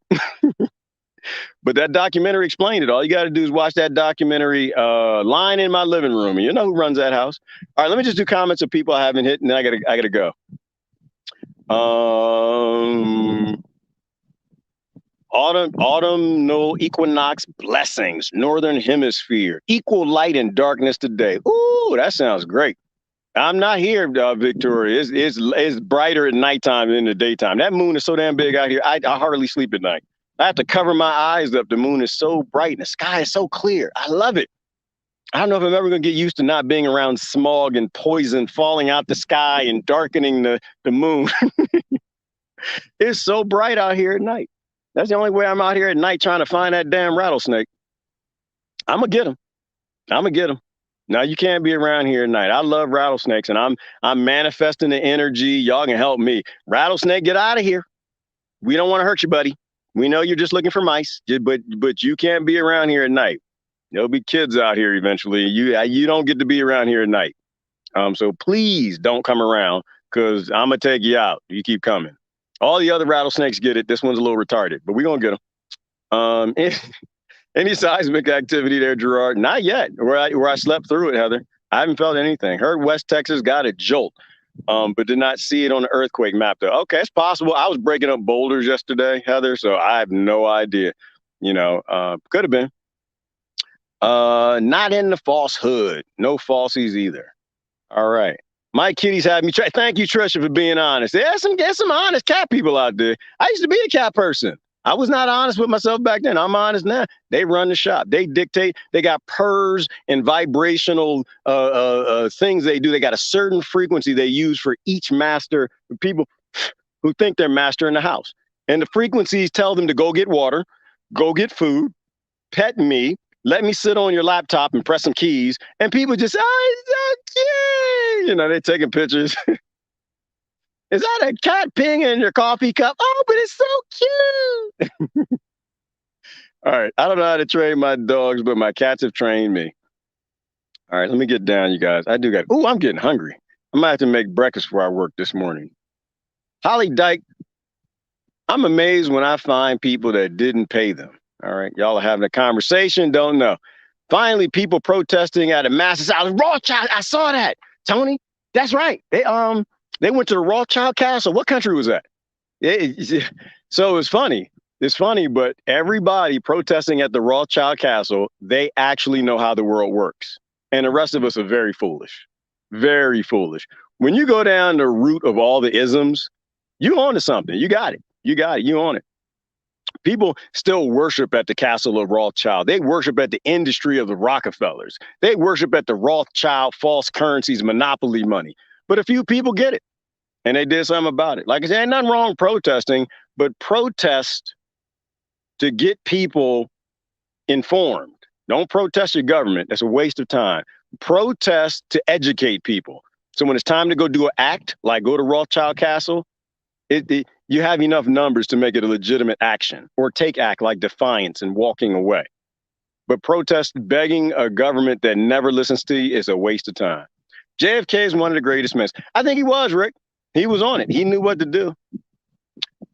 But that documentary explained it. All you got to do is watch that documentary, Lying in My Living Room. And you know who runs that house. All right, let me just do comments of people I haven't hit, and then I gotta go. Autumnal equinox blessings, northern hemisphere, equal light and darkness today. Ooh, that sounds great. I'm not here, Victoria. It's brighter at nighttime than in the daytime. That moon is so damn big out here. I hardly sleep at night. I have to cover my eyes up. The moon is so bright and the sky is so clear. I love it. I don't know if I'm ever going to get used to not being around smog and poison falling out the sky and darkening the moon. It's so bright out here at night. That's the only way I'm out here at night trying to find that damn rattlesnake. I'm going to get him. Now you can't be around here at night. I love rattlesnakes, and I'm manifesting the energy. Y'all can help me. Rattlesnake, get out of here. We don't want to hurt you, buddy. We know you're just looking for mice, but you can't be around here at night. There'll be kids out here eventually. You don't get to be around here at night. So please don't come around, because I'm gonna take you out. You keep coming. All the other rattlesnakes get it. This one's a little retarded, but we're gonna get them. Any seismic activity there, Gerard? Not yet. Where I slept through it, Heather. I haven't felt anything. Heard West Texas got a jolt, but did not see it on the earthquake map, though. Okay, it's possible. I was breaking up boulders yesterday, Heather, so I have no idea. Could have been. Not in the falsehood. No falsies either. All right. My kitties have me. Thank you, Trisha, for being honest. There's some honest cat people out there. I used to be a cat person. I was not honest with myself back then. I'm honest now. They run the shop. They dictate. They got purrs and vibrational things they do. They got a certain frequency they use for each master. People who think they're master in the house. And the frequencies tell them to go get water, go get food, pet me, let me sit on your laptop and press some keys. And people just, oh, it's so cute. They're taking pictures. Is that a cat peeing in your coffee cup? Oh, but it's so cute. All right. I don't know how to train my dogs, but my cats have trained me. All right. Let me get down, you guys. I'm getting hungry. I might have to make breakfast before I work this morning. Holly Dyke, I'm amazed when I find people that didn't pay them. All right. Y'all are having a conversation. Don't know. Finally, people protesting at a massive house. Rothschild. I saw that. Tony, that's right. They went to the Rothschild Castle. What country was that? So it's funny. It's funny, but everybody protesting at the Rothschild Castle, they actually know how the world works. And the rest of us are very foolish. Very foolish. When you go down the root of all the isms, you on to something. You got it. You on it. People still worship at the castle of Rothschild. They worship at the industry of the Rockefellers. They worship at the Rothschild false currencies, monopoly money. But a few people get it, and they did something about it. Like I said, ain't nothing wrong protesting, but protest to get people informed. Don't protest your government. That's a waste of time. Protest to educate people. So when it's time to go do an act, like go to Rothschild Castle, you have enough numbers to make it a legitimate action, or take act like defiance and walking away. But protest begging a government that never listens to you is a waste of time. JFK is one of the greatest men. I think he was, Rick. He was on it. He knew what to do.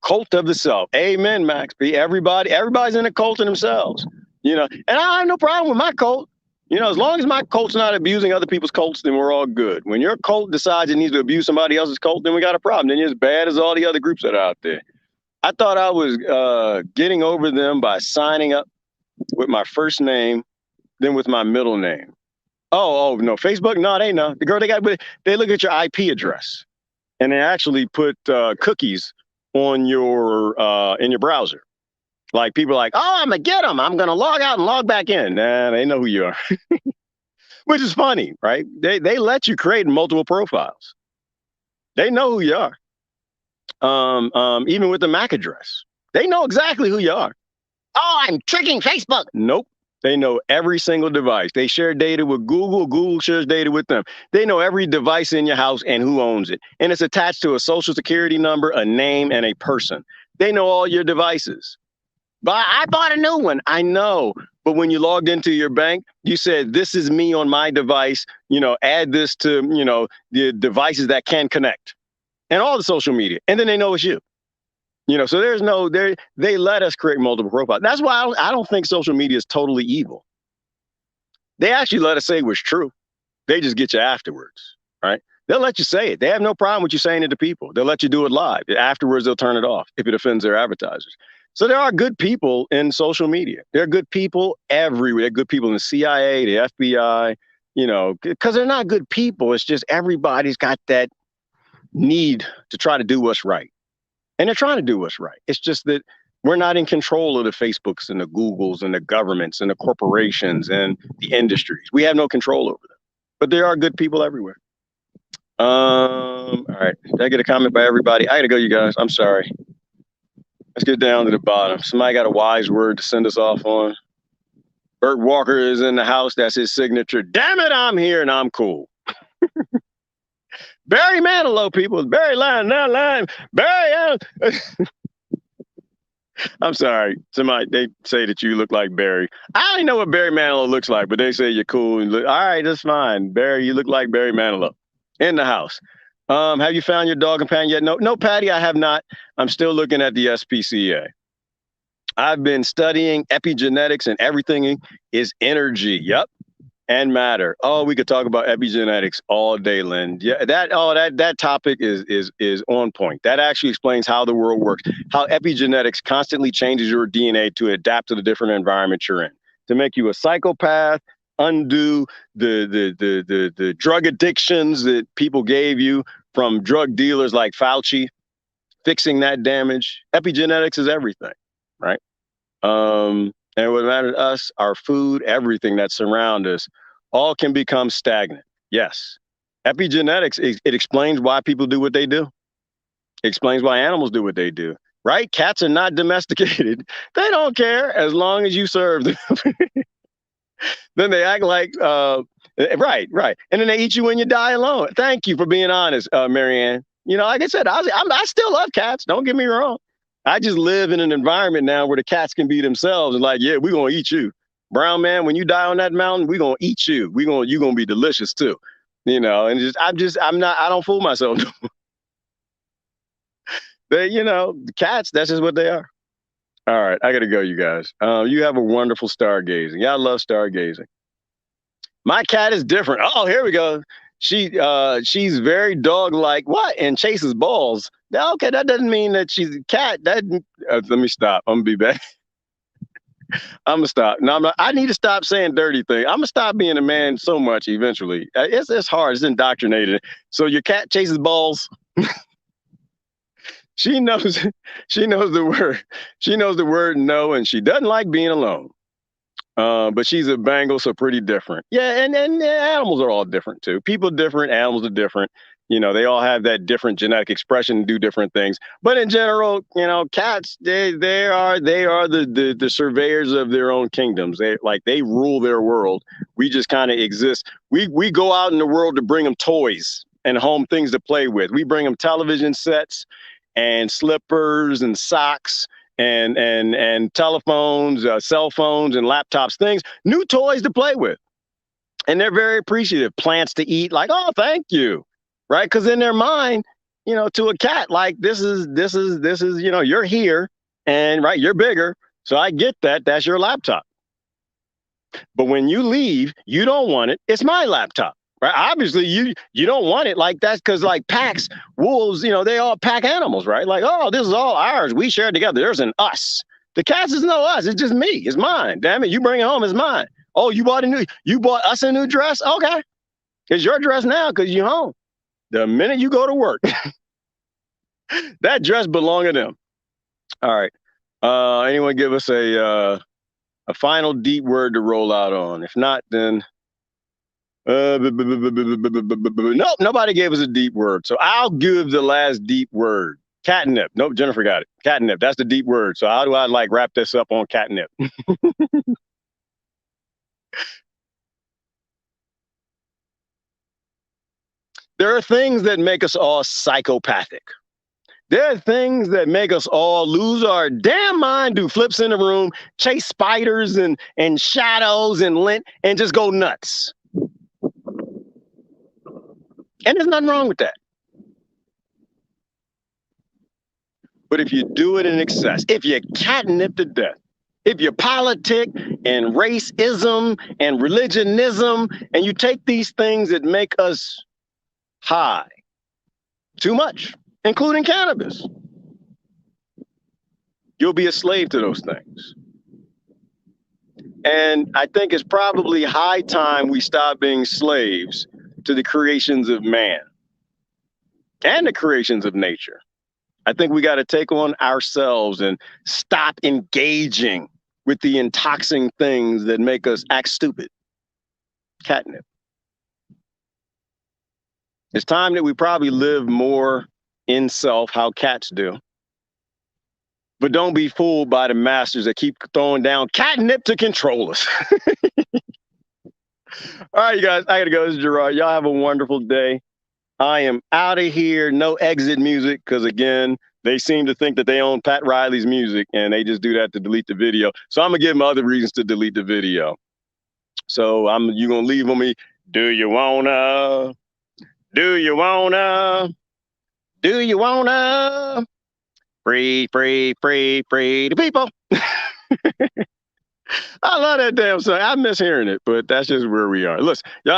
Cult of the self. Amen, Max. Everybody's in a cult of themselves. And I have no problem with my cult. As long as my cult's not abusing other people's cults, then we're all good. When your cult decides it needs to abuse somebody else's cult, then we got a problem. Then you're as bad as all the other groups that are out there. I thought I was getting over them by signing up with my first name, then with my middle name. Oh no, Facebook? No, they know. The girl, they look at your IP address, and they actually put cookies on your in your browser. Like people are like, oh, I'm gonna get them. I'm gonna log out and log back in. Nah, they know who you are, which is funny, right? They let you create multiple profiles. They know who you are. Even with the MAC address, they know exactly who you are. Oh, I'm tricking Facebook. Nope. They know every single device. They share data with Google. Google shares data with them. They know every device in your house and who owns it. And it's attached to a social security number, a name, and a person. They know all your devices. But I bought a new one. I know. But when you logged into your bank, you said, this is me on my device, add this to, the devices that can connect and all the social media. And then they know it's you. So there's no, they let us create multiple profiles. That's why I don't think social media is totally evil. They actually let us say what's true. They just get you afterwards, right? They'll let you say it. They have no problem with you saying it to people. They'll let you do it live. Afterwards, they'll turn it off if it offends their advertisers. So there are good people in social media. There are good people everywhere. There are good people in the CIA, the FBI, because they're not good people. It's just everybody's got that need to try to do what's right. And they're trying to do what's right. It's just that we're not in control of the Facebooks and the Googles and the governments and the corporations and the industries. We have no control over them. But there are good people everywhere. All right. Did I get a comment by everybody? I gotta go, you guys. I'm sorry. Let's get down to the bottom. Somebody got a wise word to send us off on. Bert Walker is in the house. That's his signature. Damn it, I'm here and I'm cool. Barry Manilow, people. Barry Line, Barry. I'm sorry. Somebody, they say that you look like Barry. I don't even know what Barry Manilow looks like, but they say you're cool. And all right, that's fine. Barry, you look like Barry Manilow in the house. Have you found your dog companion yet? No, Patty, I have not. I'm still looking at the SPCA. I've been studying epigenetics, and everything is energy. Yep. And matter. Oh, we could talk about epigenetics all day, Lynn. Yeah, that topic is on point. That actually explains how the world works, how epigenetics constantly changes your DNA to adapt to the different environment you're in, to make you a psychopath, undo the drug addictions that people gave you from drug dealers like Fauci, fixing that damage. Epigenetics is everything, right? And what matters to us, our food, everything that surrounds us, all can become stagnant. Yes. Epigenetics, it explains why people do what they do. It explains why animals do what they do, right? Cats are not domesticated. They don't care as long as you serve them. Then they act like, right. And then they eat you when you die alone. Thank you for being honest, Marianne. Like I said, I still love cats. Don't get me wrong. I just live in an environment now where the cats can be themselves and like, yeah, we're going to eat you. Brown man, when you die on that mountain, we're going to eat you. You're going to be delicious too. And I don't fool myself. The cats, that's just what they are. All right, I got to go, you guys. You have a wonderful stargazing. Yeah, I love stargazing. My cat is different. Oh, here we go. She's very dog-like. What? And chases balls. Okay, that doesn't mean that she's a cat. Let me stop. I'm gonna be back. I'm gonna stop. No, I'm not. I need to stop saying dirty things. I'm gonna stop being a man so much eventually. It's hard. It's indoctrinated. So your cat chases balls. She knows the word. She knows the word no, and she doesn't like being alone. But she's a Bengal, so pretty different. Yeah, and animals are all different too. People are different, animals are different. They all have that different genetic expression and do different things. But in general, cats, they are the surveyors of their own kingdoms. They rule their world. We just kind of exist. We go out in the world to bring them toys and home things to play with. We bring them television sets and slippers and socks and telephones, cell phones and laptops, new toys to play with. And they're very appreciative. Plants to eat, like, oh, thank you. Right? Because in their mind, to a cat, like this is, you're here and right, you're bigger. So I get that. That's your laptop. But when you leave, you don't want it. It's my laptop. Right? Obviously, you don't want it like that because like packs, wolves, they all pack animals, right? Like, oh, this is all ours. We share it together. There's an us. The cats is no us. It's just me. It's mine. Damn it. You bring it home. It's mine. Oh, you bought us a new dress? Okay. It's your dress now because you're home. The minute you go to work, that dress belongs to them. All right. Anyone give us a final deep word to roll out on? If not, then nope, nobody gave us a deep word. So I'll give the last deep word. Catnip. Nope, Jennifer got it. Catnip. That's the deep word. So how do I wrap this up on catnip? There are things that make us all psychopathic. There are things that make us all lose our damn mind, do flips in the room, chase spiders and shadows and lint, and just go nuts. And there's nothing wrong with that. But if you do it in excess, if you catnip to death, if you politic and racism and religionism, and you take these things that make us high too much, including cannabis, you'll be a slave to those things. And I think it's probably high time we stop being slaves to the creations of man and the creations of nature. I think we got to take on ourselves and stop engaging with the intoxicating things that make us act stupid. Catnip. It's time that we probably live more in self, how cats do. But don't be fooled by the masters that keep throwing down catnip to control us. All right, you guys, I got to go. This is Gerard. Y'all have a wonderful day. I am out of here. No exit music, because again, they seem to think that they own Pat Riley's music, and they just do that to delete the video. So I'm gonna give them other reasons to delete the video. So you gonna leave on me? Do you wanna? Do you wanna? Do you wanna? Free, free, free, free the people. I love that damn song. I miss hearing it, but that's just where we are. Listen, y'all.